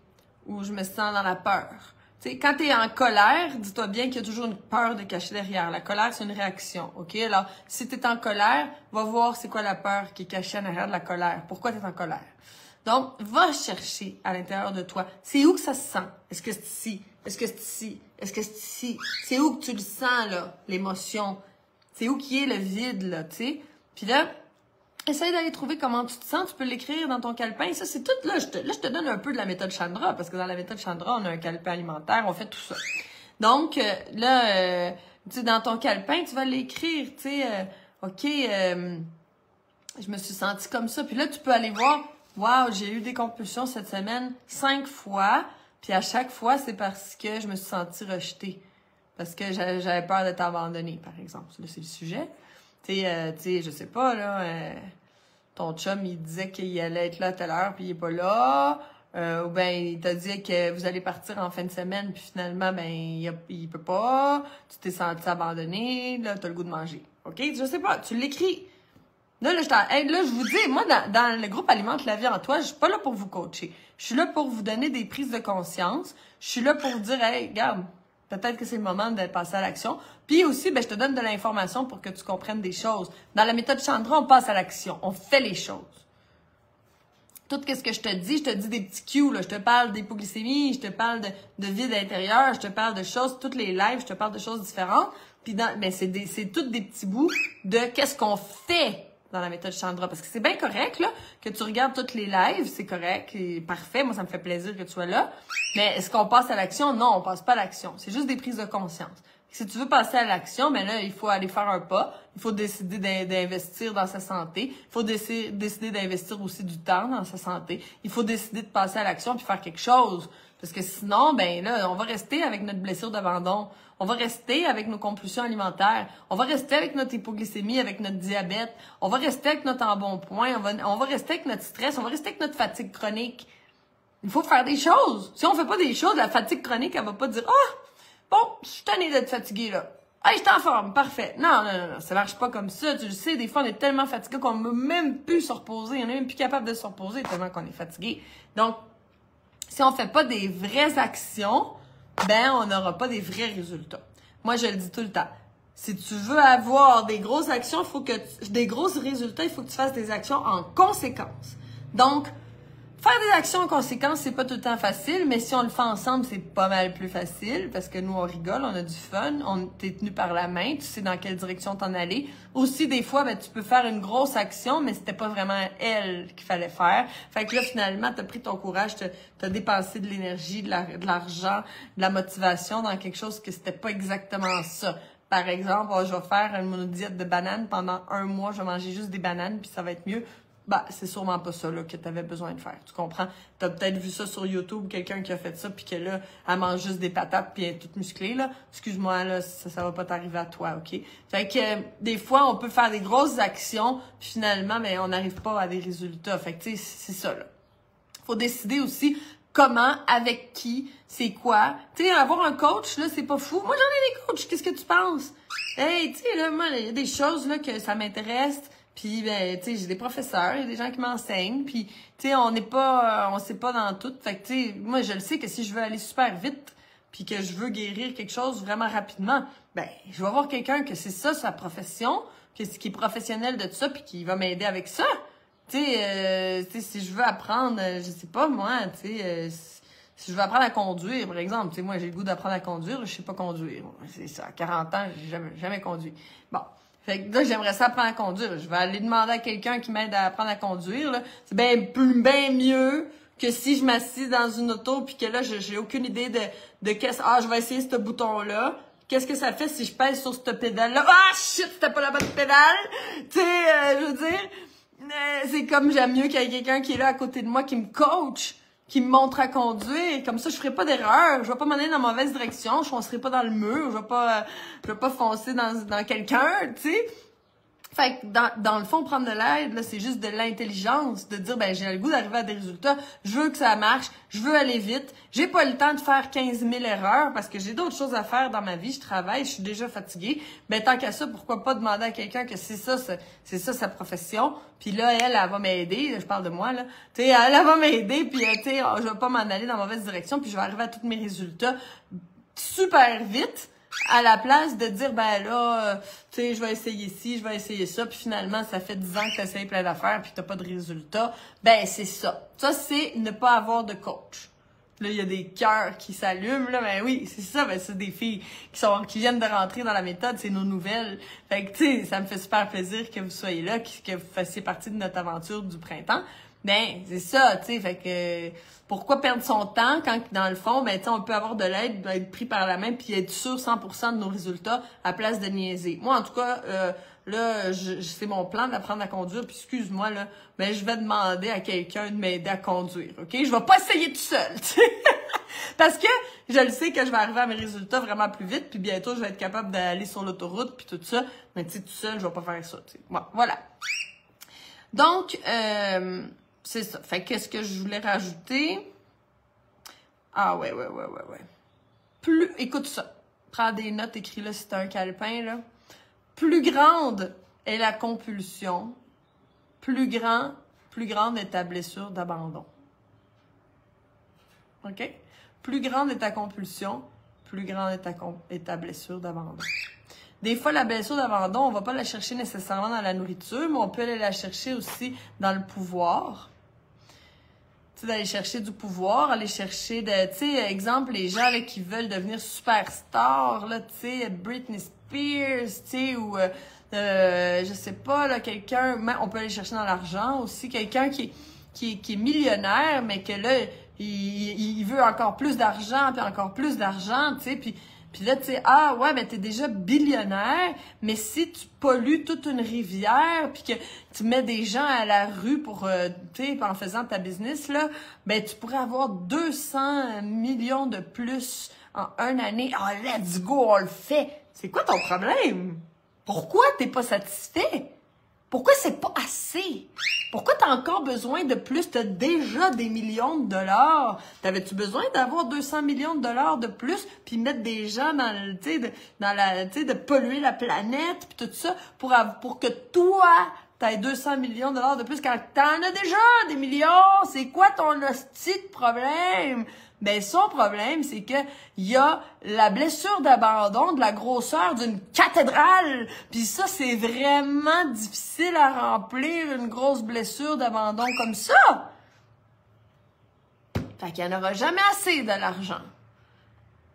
ou je me sens dans la peur. Tu sais, quand tu es en colère, dis-toi bien qu'il y a toujours une peur de cacher derrière. La colère, c'est une réaction, OK? Alors, si tu es en colère, va voir c'est quoi la peur qui est cachée en arrière de la colère. Pourquoi tu es en colère? Donc, va chercher à l'intérieur de toi. C'est où que ça se sent? Est-ce que c'est ici? Est-ce que c'est ici? Est-ce que c'est ici? C'est où que tu le sens, là, l'émotion? C'est où qui est le vide, là, tu sais? Puis là, essaye d'aller trouver comment tu te sens. Tu peux l'écrire dans ton calepin. Ça, c'est tout, là, je te donne un peu de la méthode Chandra, parce que dans la méthode Chandra, on a un calepin alimentaire, on fait tout ça. Donc, tu sais, dans ton calepin, tu vas l'écrire, tu sais, OK, je me suis sentie comme ça. Puis là, tu peux aller voir, wow, j'ai eu des compulsions cette semaine 5 fois, puis à chaque fois, c'est parce que je me suis sentie rejetée. Parce que j'avais peur d'être abandonnée, par exemple. Là, c'est le sujet. Tu sais, je sais pas, là, ton chum, il disait qu'il allait être là à telle heure, puis il est pas là. ou ben il t'a dit que vous allez partir en fin de semaine, puis finalement, ben il peut pas, tu t'es senti abandonné, là, t'as le goût de manger. OK? Je sais pas, tu l'écris. Là, je vous dis, moi, dans le groupe Alimente la vie en toi, je suis pas là pour vous coacher. Je suis là pour vous donner des prises de conscience. Je suis là pour vous dire, hey, regarde, peut-être que c'est le moment de passer à l'action. Puis aussi, ben, je te donne de l'information pour que tu comprennes des choses. Dans la méthode Chandra, on passe à l'action. On fait les choses. Tout ce que je te dis des petits cues, là. Je te parle d'hypoglycémie, je te parle de vide intérieur, je te parle de choses, toutes les lives, je te parle de choses différentes. Puis ben, c'est toutes des petits bouts de qu'est-ce qu'on fait dans la méthode Chandra. Parce que c'est bien correct, là, que tu regardes toutes les lives, c'est correct, et parfait, moi ça me fait plaisir que tu sois là. Mais est-ce qu'on passe à l'action? Non, on passe pas à l'action. C'est juste des prises de conscience. Si tu veux passer à l'action, ben là, il faut aller faire un pas. Il faut décider d'investir dans sa santé. Il faut décider d'investir aussi du temps dans sa santé. Il faut décider de passer à l'action puis faire quelque chose. Parce que sinon, ben là, on va rester avec notre blessure d'abandon. On va rester avec nos compulsions alimentaires. On va rester avec notre hypoglycémie, avec notre diabète. On va rester avec notre embonpoint. On va rester avec notre stress. On va rester avec notre fatigue chronique. Il faut faire des choses. Si on fait pas des choses, la fatigue chronique, elle va pas dire, ah, bon, je suis tannée d'être fatiguée, là. Hey, je suis en forme, parfait. Non, ça marche pas comme ça. Tu le sais, des fois, on est tellement fatigué qu'on ne peut même plus se reposer. On est même plus capable de se reposer tellement qu'on est fatigué. Donc, si on fait pas des vraies actions, ben, on n'aura pas des vrais résultats. Moi, je le dis tout le temps. Si tu veux avoir des grosses actions, des gros résultats, il faut que tu fasses des actions en conséquence. Donc, faire des actions en conséquence, c'est pas tout le temps facile, mais si on le fait ensemble, c'est pas mal plus facile parce que nous, on rigole, on a du fun, on t'es tenu par la main, tu sais dans quelle direction t'en aller. Aussi, des fois, ben, tu peux faire une grosse action, mais c'était pas vraiment elle qu'il fallait faire. Fait que là, finalement, t'as pris ton courage, t'as dépensé de l'énergie, de l'argent, de la motivation dans quelque chose que c'était pas exactement ça. Par exemple, je vais faire une monodiète de bananes pendant 1 mois, je vais manger juste des bananes, puis ça va être mieux. Bah, c'est sûrement pas ça là, que tu avais besoin de faire. Tu comprends? Tu as peut-être vu ça sur YouTube, quelqu'un qui a fait ça, puis que là, elle mange juste des patates, puis elle est toute musclée, là. Excuse-moi, là, ça va pas t'arriver à toi, OK? Fait que des fois, on peut faire des grosses actions, puis finalement, ben, on n'arrive pas à des résultats. Fait que, tu sais, c'est ça, là. Faut décider aussi comment, avec qui, c'est quoi. Tu sais, avoir un coach, là, c'est pas fou. Moi, j'en ai des coachs. Qu'est-ce que tu penses? Hey, tu sais, là, moi, il y a des choses, là, que ça m'intéresse. Puis, ben, tu sais, j'ai des professeurs, il y a des gens qui m'enseignent. Puis, tu sais, on sait pas dans tout. Fait que, tu sais, moi, je le sais que si je veux aller super vite, puis que je veux guérir quelque chose vraiment rapidement, ben, je vais voir quelqu'un que c'est ça, sa profession, qui est professionnel de ça, puis qui va m'aider avec ça. Tu sais, si je veux apprendre, je sais pas, moi, tu sais, si je veux apprendre à conduire, par exemple, tu sais, moi, j'ai le goût d'apprendre à conduire, je sais pas conduire. C'est ça, à 40 ans, j'ai jamais conduit. Bon. Fait que là, j'aimerais ça apprendre à conduire. Je vais aller demander à quelqu'un qui m'aide à apprendre à conduire, là. C'est bien mieux que si je m'assis dans une auto puis que là, j'ai aucune idée de qu'est-ce... Ah, je vais essayer ce bouton-là. Qu'est-ce que ça fait si je pèse sur cette pédale-là? Ah, shit, c'était pas la bonne pédale! Tu sais, je veux dire, c'est comme j'aime mieux qu'il y ait quelqu'un qui est là à côté de moi qui me coach, qui me montre à conduire. Comme ça, je ferai pas d'erreur. Je vais pas m'en aller dans la mauvaise direction. Je foncerai pas dans le mur. Je vais pas foncer dans quelqu'un, tu sais. Fait que dans le fond, prendre de l'aide, là, c'est juste de l'intelligence, de dire, ben, j'ai le goût d'arriver à des résultats, je veux que ça marche, je veux aller vite, j'ai pas le temps de faire 15 000 erreurs parce que j'ai d'autres choses à faire dans ma vie, je travaille, je suis déjà fatiguée. Ben, tant qu'à ça, pourquoi pas demander à quelqu'un que c'est ça sa profession, puis là, elle va m'aider, je parle de moi, là, tu sais, elle va m'aider, puis tu sais, je vais pas m'en aller dans la mauvaise direction, puis je vais arriver à tous mes résultats super vite. À la place de dire, ben là, tu sais, je vais essayer ci, je vais essayer ça, puis finalement, ça fait 10 ans que tu essayes plein d'affaires, puis t'as pas de résultat. Ben, c'est ça. Ça, c'est ne pas avoir de coach. Là, il y a des cœurs qui s'allument, là, ben oui, c'est ça, ben c'est des filles qui viennent de rentrer dans la méthode, c'est nos nouvelles. Fait que, tu sais, ça me fait super plaisir que vous soyez là, que vous fassiez partie de notre aventure du printemps. Ben, c'est ça, tu sais, fait que pourquoi perdre son temps quand, dans le fond, ben, tu sais, on peut avoir de l'aide, être pris par la main puis être sûr 100% de nos résultats à place de niaiser. Moi, en tout cas, là, c'est mon plan d'apprendre à conduire, puis excuse-moi, là, ben, je vais demander à quelqu'un de m'aider à conduire, OK? Je vais pas essayer tout seul, tu sais. Parce que je le sais que je vais arriver à mes résultats vraiment plus vite, puis bientôt, je vais être capable d'aller sur l'autoroute, puis tout ça. Mais tu sais, tout seul, je vais pas faire ça, tu sais. Bon, voilà. Donc, c'est ça. Fait qu'est-ce que je voulais rajouter? Ah ouais. Plus, écoute ça. Prends des notes, écris-le si t'as un calepin, là. Plus grande est la compulsion, plus grande est ta blessure d'abandon. OK? Plus grande est ta compulsion, plus grande est ta blessure d'abandon. Des fois, la blessure d'abandon, on va pas la chercher nécessairement dans la nourriture, mais on peut aller la chercher aussi dans le pouvoir. Tu sais, d'aller chercher du pouvoir, aller chercher tu sais, exemple, les gens là, qui veulent devenir superstars, là, tu sais, Britney Spears, tu sais, ou je sais pas, là, quelqu'un, on peut aller chercher dans l'argent aussi, quelqu'un qui est millionnaire, mais que là, il veut encore plus d'argent, puis encore plus d'argent, tu sais, puis là, tu sais, ah ouais, ben t'es déjà billionnaire, mais si tu pollues toute une rivière, puis que tu mets des gens à la rue pour, tu sais, en faisant ta business, là, ben tu pourrais avoir 200 millions de plus en une année. Ah, let's go, on le fait! C'est quoi ton problème? Pourquoi t'es pas satisfait? Pourquoi c'est pas assez? Pourquoi t'as encore besoin de plus? T'as déjà des millions de dollars. T'avais-tu besoin d'avoir 200 millions de dollars de plus puis mettre des gens dans le, tu sais, de polluer la planète puis tout ça pour que toi, t'aies 200 millions de dollars de plus quand t'en as déjà des millions? C'est quoi ton hostie de problème? Ben, son problème, c'est que il y a la blessure d'abandon de la grosseur d'une cathédrale. Puis ça, c'est vraiment difficile à remplir, une grosse blessure d'abandon comme ça. Fait qu'il n'y en aura jamais assez de l'argent.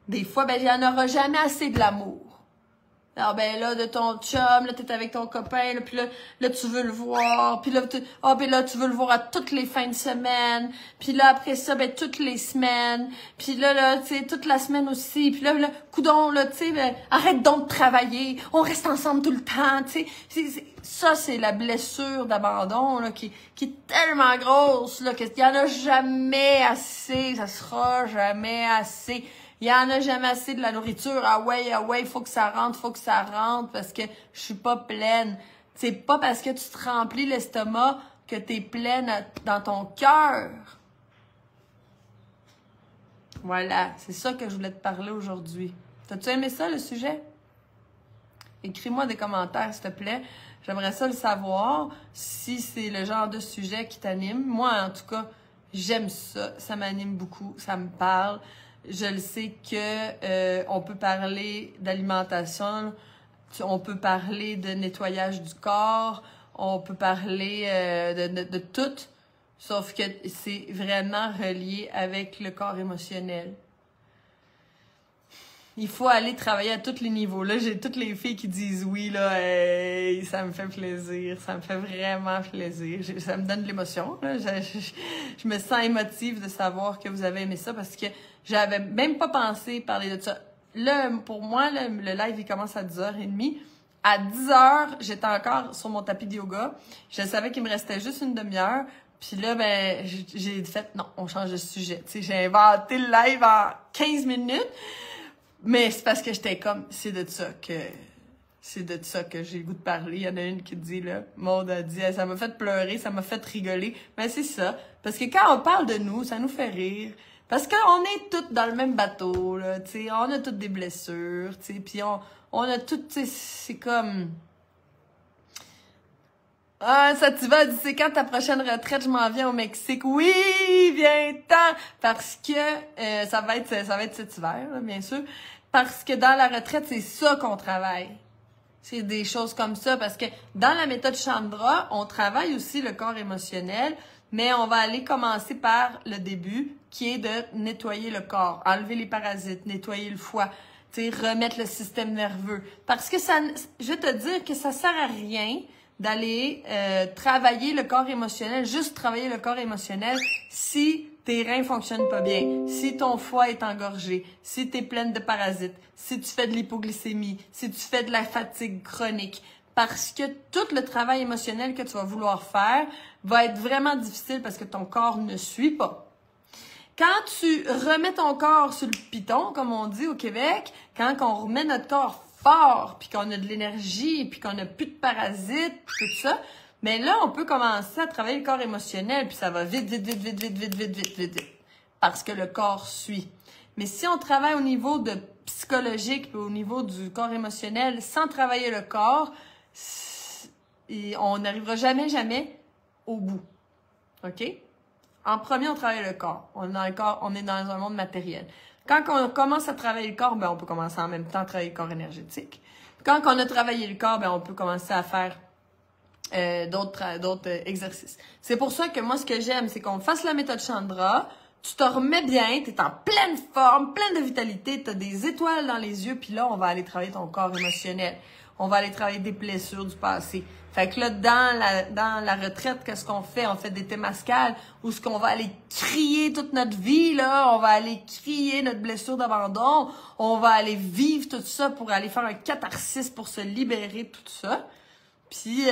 Des fois, ben, il n'y en aura jamais assez de l'amour. Alors, ben là, de ton chum, là, t'es avec ton copain, là, puis là, tu veux le voir, puis là, ben là, tu veux le voir à toutes les fins de semaine, puis là, après ça, ben, toutes les semaines, puis là, tu sais, toute la semaine aussi, puis là, coudonc, là, tu sais, ben, arrête donc de travailler, on reste ensemble tout le temps, tu sais, ça, c'est la blessure d'abandon, là, qui est tellement grosse, là, qu'il y en a jamais assez, ça sera jamais assez. Il y en a jamais assez de la nourriture. Ah ouais, faut que ça rentre parce que je suis pas pleine. C'est pas parce que tu te remplis l'estomac que t'es pleine dans ton cœur. Voilà, c'est ça que je voulais te parler aujourd'hui. T'as-tu aimé ça, le sujet? Écris-moi des commentaires, s'il te plaît. J'aimerais ça le savoir, si c'est le genre de sujet qui t'anime. Moi, en tout cas, j'aime ça. Ça m'anime beaucoup, ça me parle. Je le sais que on peut parler d'alimentation, on peut parler de nettoyage du corps, on peut parler de tout, sauf que c'est vraiment relié avec le corps émotionnel. Il faut aller travailler à tous les niveaux. Là, j'ai toutes les filles qui disent oui, là, hey, ça me fait plaisir, ça me fait vraiment plaisir. Ça me donne de l'émotion, là. Je me sens émotive de savoir que vous avez aimé ça parce que j'avais même pas pensé parler de ça. Là, pour moi, là, le live, il commence à 10h30. À 10h, j'étais encore sur mon tapis de yoga. Je savais qu'il me restait juste une demi-heure. Puis là, ben, j'ai fait, non, on change de sujet. Tu sais, j'ai inventé le live en 15 minutes. Mais c'est parce que j'étais comme, c'est de ça que j'ai le goût de parler. Il y en a une qui dit, là, Maud a dit, ça m'a fait pleurer, ça m'a fait rigoler. Mais c'est ça. Parce que quand on parle de nous, ça nous fait rire. Parce qu'on est toutes dans le même bateau, là, tu sais. On a toutes des blessures, tu sais. Puis on a toutes, tu sais, c'est comme... Ah, ça tu vas, c'est quand ta prochaine retraite, je m'en viens au Mexique. Oui, viens-t'en! Parce que ça va être cet hiver, là, bien sûr. Parce que dans la retraite, c'est ça qu'on travaille. C'est des choses comme ça. Parce que dans la méthode Chandra, on travaille aussi le corps émotionnel, mais on va aller commencer par le début, qui est de nettoyer le corps, enlever les parasites, nettoyer le foie, tu sais, remettre le système nerveux. Parce que ça, je vais te dire que ça sert à rien d'aller travailler le corps émotionnel, juste travailler le corps émotionnel si tes reins fonctionnent pas bien, si ton foie est engorgé, si tu es pleine de parasites, si tu fais de l'hypoglycémie, si tu fais de la fatigue chronique. Parce que tout le travail émotionnel que tu vas vouloir faire va être vraiment difficile parce que ton corps ne suit pas. Quand tu remets ton corps sur le piton, comme on dit au Québec, quand on remet notre corps fort, puis qu'on a de l'énergie, puis qu'on n'a plus de parasites, puis tout ça, mais là, on peut commencer à travailler le corps émotionnel, puis ça va vite. parce que le corps suit. Mais si on travaille au niveau de psychologique et au niveau du corps émotionnel sans travailler le corps, on n'arrivera jamais au bout. OK? En premier, on travaille le corps. On est dans un monde matériel. Quand on commence à travailler le corps, ben on peut commencer en même temps à travailler le corps énergétique. Quand on a travaillé le corps, ben on peut commencer à faire d'autres exercices. C'est pour ça que moi, ce que j'aime, c'est qu'on fasse la méthode Chandra, tu te remets bien, tu es en pleine forme, pleine de vitalité, tu as des étoiles dans les yeux, puis là, on va aller travailler ton corps émotionnel. On va aller travailler des blessures du passé. Fait que là, dans la retraite, qu'est-ce qu'on fait? On fait des témascales où ce qu'on va aller crier toute notre vie, là. On va aller crier notre blessure d'abandon. On va aller vivre tout ça pour aller faire un catharsis pour se libérer de tout ça. Puis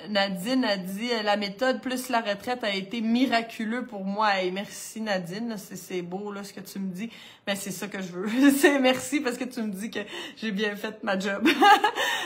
Nadine a dit la méthode plus la retraite a été miraculeux pour moi. Et merci Nadine, c'est beau là ce que tu me dis. Mais c'est ça que je veux. C'est merci parce que tu me dis que j'ai bien fait ma job.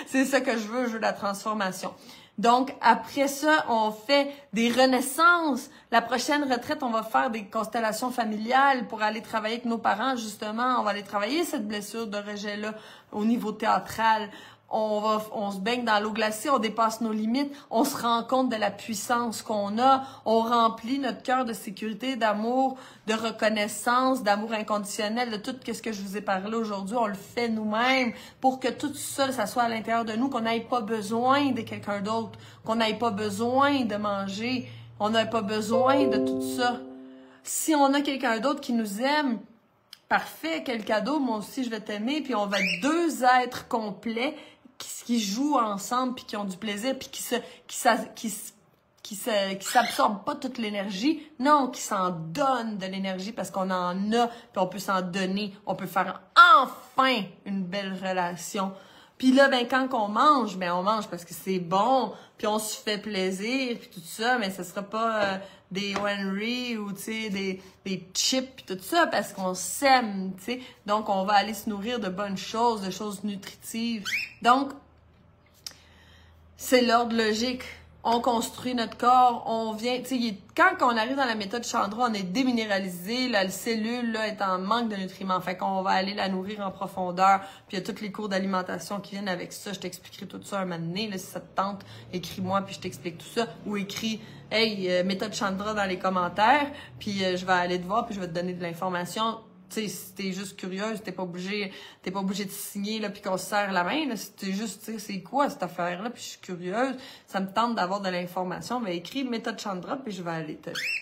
C'est ça que je veux la transformation. Donc après ça, on fait des renaissances. La prochaine retraite, on va faire des constellations familiales pour aller travailler avec nos parents justement. On va aller travailler cette blessure de rejet là au niveau théâtral. On se baigne dans l'eau glacée, on dépasse nos limites, on se rend compte de la puissance qu'on a, on remplit notre cœur de sécurité, d'amour, de reconnaissance, d'amour inconditionnel, de tout ce que je vous ai parlé aujourd'hui, on le fait nous-mêmes pour que tout ça, ça soit à l'intérieur de nous, qu'on n'ait pas besoin de quelqu'un d'autre, qu'on n'ait pas besoin de manger, on n'a pas besoin de tout ça. Si on a quelqu'un d'autre qui nous aime, parfait, quel cadeau, moi aussi je vais t'aimer, puis on va être deux êtres complets qui jouent ensemble puis qui ont du plaisir puis qui s'absorbent pas toute l'énergie, non, qui s'en donnent de l'énergie parce qu'on en a puis on peut s'en donner, on peut faire enfin une belle relation. Puis là ben quand on mange parce que c'est bon, puis on se fait plaisir puis tout ça, mais ce sera pas des Henry ou tu sais des chips puis tout ça parce qu'on s'aime, tu sais. Donc on va aller se nourrir de bonnes choses, de choses nutritives. Donc c'est l'ordre logique. On construit notre corps, on vient, tu sais, quand on arrive dans la méthode Chandra, on est déminéralisé, la cellule là, est en manque de nutriments, fait qu'on va aller la nourrir en profondeur, puis il y a tous les cours d'alimentation qui viennent avec ça, je t'expliquerai tout ça un moment donné, là, si ça te tente, écris-moi puis je t'explique tout ça, ou écris « Hey, méthode Chandra » dans les commentaires, puis je vais aller te voir puis je vais te donner de l'information. Tu sais, si t'es juste curieuse, t'es pas obligé de signer, là, puis qu'on se serre la main, là. Si t'es juste, tu sais, c'est quoi cette affaire-là, puis je suis curieuse, ça me tente d'avoir de l'information, ben écris méthode Chandra, puis je vais aller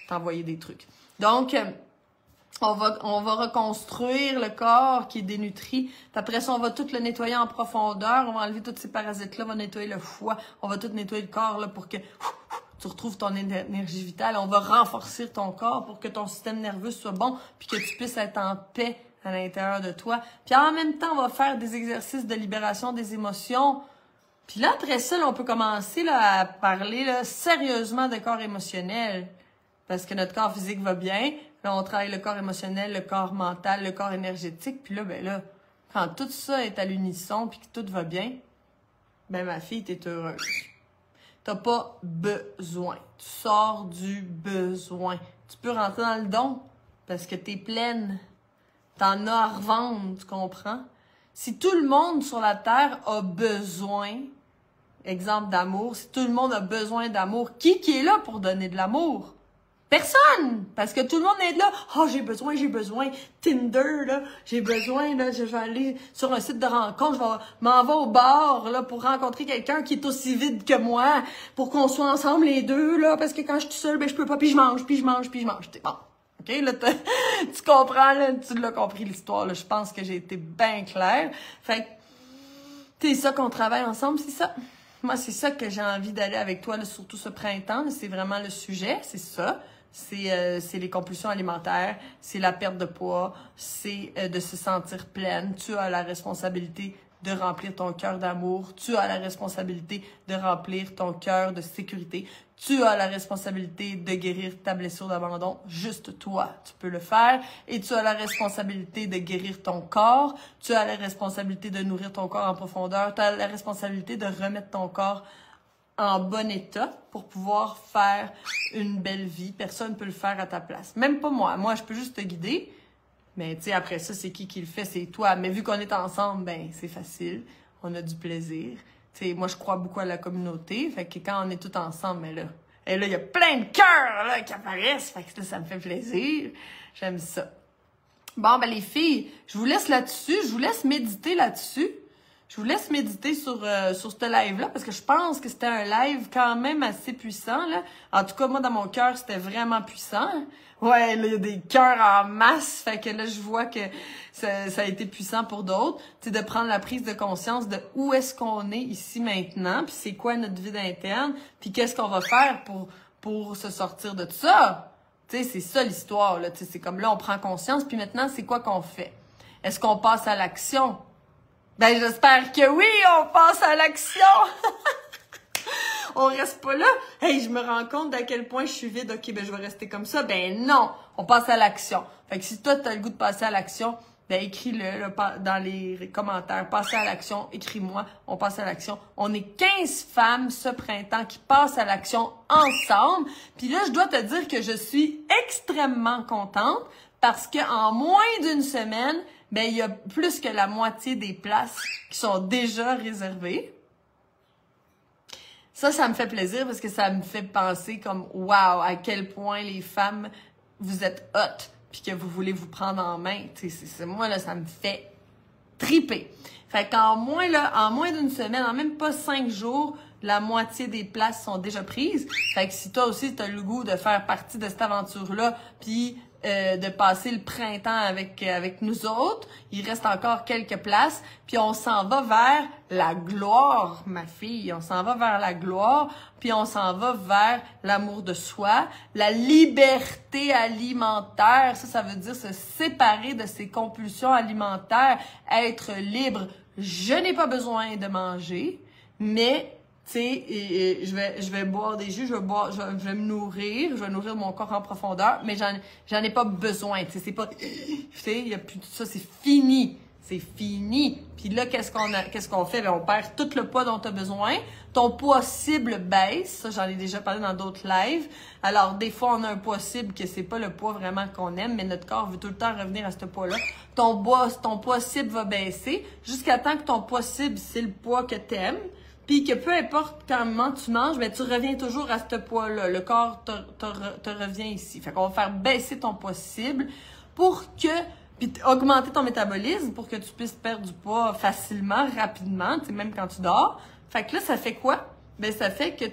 t'envoyer des trucs. Donc, on va reconstruire le corps qui est dénutri, puis après ça, on va tout le nettoyer en profondeur, on va enlever tous ces parasites-là, on va nettoyer le foie, on va tout nettoyer le corps, là, pour que tu retrouves ton énergie vitale. On va renforcer ton corps pour que ton système nerveux soit bon puis que tu puisses être en paix à l'intérieur de toi. Puis en même temps, on va faire des exercices de libération des émotions. Puis là, après ça, là, on peut commencer là, à parler là, sérieusement de corps émotionnel. Parce que notre corps physique va bien. Là, on travaille le corps émotionnel, le corps mental, le corps énergétique. Puis là, ben là, quand tout ça est à l'unisson puis que tout va bien, ben ma fille, t'es heureuse. T'as pas besoin. Tu sors du besoin. Tu peux rentrer dans le don parce que t'es pleine. T'en as à revendre, tu comprends? Si tout le monde sur la Terre a besoin, exemple d'amour, si tout le monde a besoin d'amour, qui est là pour donner de l'amour? Personne! Parce que tout le monde est là. Oh, j'ai besoin. Tinder, là. J'ai besoin, là. Je vais aller sur un site de rencontre. M'en vais au bar, là, pour rencontrer quelqu'un qui est aussi vide que moi. Pour qu'on soit ensemble les deux, là. Parce que quand je suis seule, ben, je peux pas. Puis je mange. T'es bon. OK? Là, tu comprends, là. Tu l'as compris, l'histoire, là. Je pense que j'ai été bien claire. Fait que, c'est ça qu'on travaille ensemble, c'est ça. Moi, c'est ça que j'ai envie d'aller avec toi, là, surtout ce printemps. C'est vraiment le sujet, c'est ça. C'est les compulsions alimentaires, c'est la perte de poids, c'est de se sentir pleine. Tu as la responsabilité de remplir ton cœur d'amour. Tu as la responsabilité de remplir ton cœur de sécurité. Tu as la responsabilité de guérir ta blessure d'abandon. Juste toi, tu peux le faire. Et tu as la responsabilité de guérir ton corps. Tu as la responsabilité de nourrir ton corps en profondeur. Tu as la responsabilité de remettre ton corps en bon état pour pouvoir faire une belle vie. Personne ne peut le faire à ta place. Même pas moi. Moi, je peux juste te guider. Mais tu sais, après ça, c'est qui le fait? C'est toi. Mais vu qu'on est ensemble, ben c'est facile. On a du plaisir. Tu sais, moi, je crois beaucoup à la communauté. Fait que quand on est tous ensemble, mais là, et là, il y a plein de cœurs là, qui apparaissent. Fait que là, ça me fait plaisir. J'aime ça. Bon, ben les filles, je vous laisse là-dessus. Je vous laisse méditer là-dessus. Je vous laisse méditer sur ce live-là parce que je pense que c'était un live quand même assez puissant, là. En tout cas, moi, dans mon cœur, c'était vraiment puissant. Ouais, là, il y a des cœurs en masse. Fait que là, je vois que ça a été puissant pour d'autres. Tu sais, de prendre la prise de conscience de où est-ce qu'on est ici maintenant, puis c'est quoi notre vie interne, puis qu'est-ce qu'on va faire pour se sortir de tout ça. Tu sais, c'est ça l'histoire, là. Tu sais, c'est comme là, on prend conscience, puis maintenant, c'est quoi qu'on fait? Est-ce qu'on passe à l'action? Ben, j'espère que oui, on passe à l'action! On reste pas là. Hey, je me rends compte d'à quel point je suis vide. OK, ben, je vais rester comme ça. Ben, non! On passe à l'action. Fait que si toi, t'as le goût de passer à l'action, ben, écris-le là, dans les commentaires. Passez à l'action. Écris-moi. On passe à l'action. On est 15 femmes ce printemps qui passent à l'action ensemble. Puis là, je dois te dire que je suis extrêmement contente parce que en moins d'une semaine, ben, il y a plus que la moitié des places qui sont déjà réservées. Ça me fait plaisir parce que ça me fait penser comme, wow, à quel point les femmes, vous êtes hot, puis que vous voulez vous prendre en main. Tu sais, moi, là, ça me fait triper. Fait qu'en moins d'une semaine, en même pas 5 jours, la moitié des places sont déjà prises. Fait que si toi aussi, t'as le goût de faire partie de cette aventure-là, puis de passer le printemps avec nous autres, il reste encore quelques places, puis on s'en va vers la gloire, ma fille. On s'en va vers la gloire, puis on s'en va vers l'amour de soi, la liberté alimentaire. Ça veut dire se séparer de ses compulsions alimentaires, être libre. Je n'ai pas besoin de manger, mais tu sais, je vais boire des jus, je vais me nourrir, je vais nourrir mon corps en profondeur, mais j'en ai pas besoin, tu sais, c'est pas, tu sais, il y a plus de ça, c'est fini. C'est fini. Puis là, qu'est-ce qu'on fait? Ben, on perd tout le poids dont tu as besoin. Ton poids cible baisse. Ça, j'en ai déjà parlé dans d'autres lives. Alors, des fois, on a un poids cible que c'est pas le poids vraiment qu'on aime, mais notre corps veut tout le temps revenir à ce poids-là. Ton poids cible va baisser jusqu'à temps que ton poids cible, c'est le poids que t'aimes. Puis que peu importe comment tu manges, ben tu reviens toujours à ce poids-là. Le corps te revient ici. Fait qu'on va faire baisser ton poids cible pour que... Puis augmenter ton métabolisme pour que tu puisses perdre du poids facilement, rapidement, tu sais, même quand tu dors. Fait que là, ça fait quoi? Ben ça fait que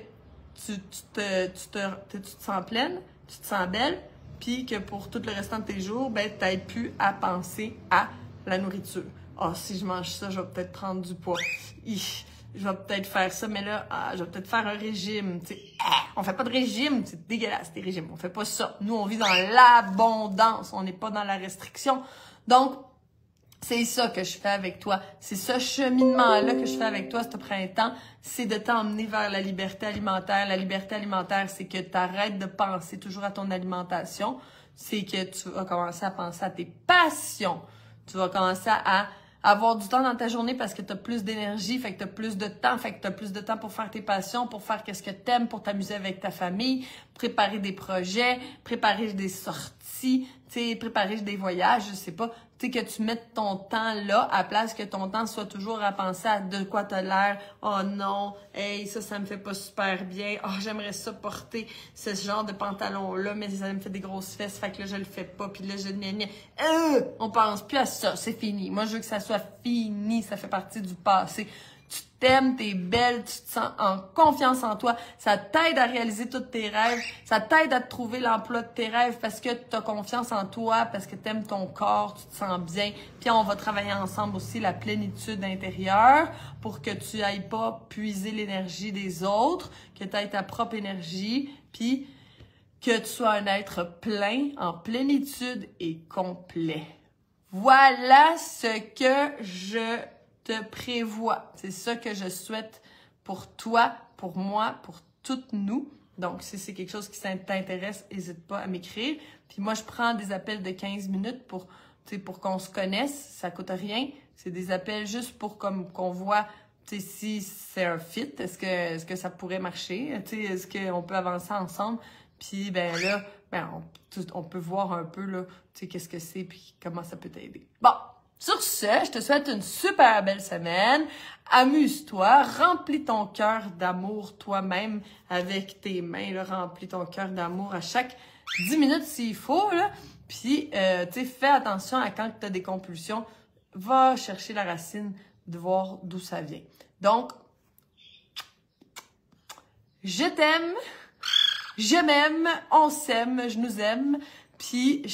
tu te sens pleine, tu te sens belle, puis que pour tout le restant de tes jours, ben t'aies plus à penser à la nourriture. Ah, si je mange ça, je vais peut-être prendre du poids. Je vais peut-être faire ça, mais là, je vais peut-être faire un régime. Tu sais, on fait pas de régime, c'est dégueulasse, des régimes. On fait pas ça. Nous, on vit dans l'abondance. On n'est pas dans la restriction. Donc, c'est ça que je fais avec toi. C'est ce cheminement-là que je fais avec toi ce printemps. C'est de t'emmener vers la liberté alimentaire. La liberté alimentaire, c'est que tu arrêtes de penser toujours à ton alimentation. C'est que tu vas commencer à penser à tes passions. Tu vas commencer à avoir du temps dans ta journée parce que tu as plus d'énergie, fait que tu as plus de temps, fait que tu as plus de temps pour faire tes passions, pour faire qu'est-ce que tu aimes, pour t'amuser avec ta famille, préparer des projets, préparer des sorties, tu sais, préparer des voyages, je sais pas. Tu sais, que tu mettes ton temps là, à place que ton temps soit toujours à penser à de quoi t'as l'air. Oh non, hey, ça me fait pas super bien. Oh, j'aimerais ça porter ce genre de pantalon-là, mais ça me fait des grosses fesses, fait que là, je le fais pas, puis là, on pense plus à ça, c'est fini. Moi, je veux que ça soit fini, ça fait partie du passé. Tu t'aimes, t'es belle, tu te sens en confiance en toi. Ça t'aide à réaliser tous tes rêves. Ça t'aide à te trouver l'emploi de tes rêves parce que tu as confiance en toi, parce que tu aimes ton corps, tu te sens bien. Puis on va travailler ensemble aussi la plénitude intérieure pour que tu ailles pas puiser l'énergie des autres, que tu aies ta propre énergie, puis que tu sois un être plein, en plénitude et complet. Voilà ce que je te prévois. C'est ça que je souhaite pour toi, pour moi, pour toutes nous. Donc, si c'est quelque chose qui t'intéresse, n'hésite pas à m'écrire. Puis moi, je prends des appels de 15 minutes pour qu'on se connaisse. Ça coûte rien. C'est des appels juste pour qu'on voit tu sais, si c'est un fit, est-ce que ça pourrait marcher? Tu sais, est-ce qu'on peut avancer ensemble? Puis, ben là, on peut voir un peu, là, tu sais, qu'est-ce que c'est, puis comment ça peut t'aider. Bon, sur ce, je te souhaite une super belle semaine. Amuse-toi, remplis ton cœur d'amour toi-même avec tes mains, là, remplis ton cœur d'amour à chaque 10 minutes s'il faut, là. Puis, tu sais, fais attention à quand tu as des compulsions, va chercher la racine de voir d'où ça vient. Donc, je t'aime, je m'aime, on s'aime, je nous aime, puis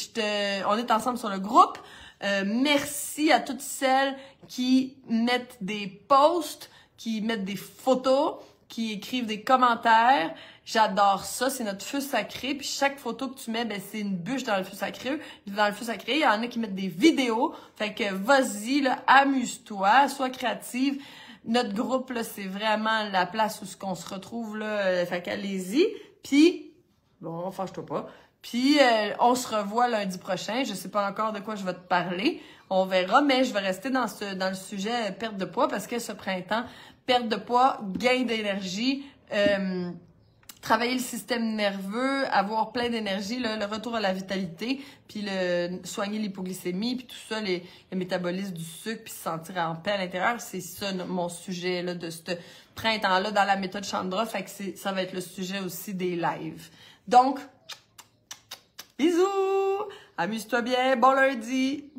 on est ensemble sur le groupe. Merci à toutes celles qui mettent des posts, qui mettent des photos, qui écrivent des commentaires. J'adore ça, c'est notre feu sacré. Puis chaque photo que tu mets, ben c'est une bûche dans le feu sacré. Dans le feu sacré, il y en a qui mettent des vidéos. Fait que vas-y, là, amuse-toi, sois créative. Notre groupe, là, c'est vraiment la place où on se retrouve, là. Fait qu'allez-y. Puis, bon, fâche-toi pas. Puis, on se revoit lundi prochain. Je sais pas encore de quoi je vais te parler. On verra, mais je vais rester dans le sujet perte de poids parce que ce printemps, perte de poids, gain d'énergie, travailler le système nerveux, avoir plein d'énergie, le retour à la vitalité, puis soigner l'hypoglycémie, puis tout ça, le métabolisme du sucre, puis se sentir en paix à l'intérieur, c'est ça mon sujet là, de ce printemps-là dans la méthode Chandra, fait que ça va être le sujet aussi des lives. Donc, bisous! Amuse-toi bien, bon lundi!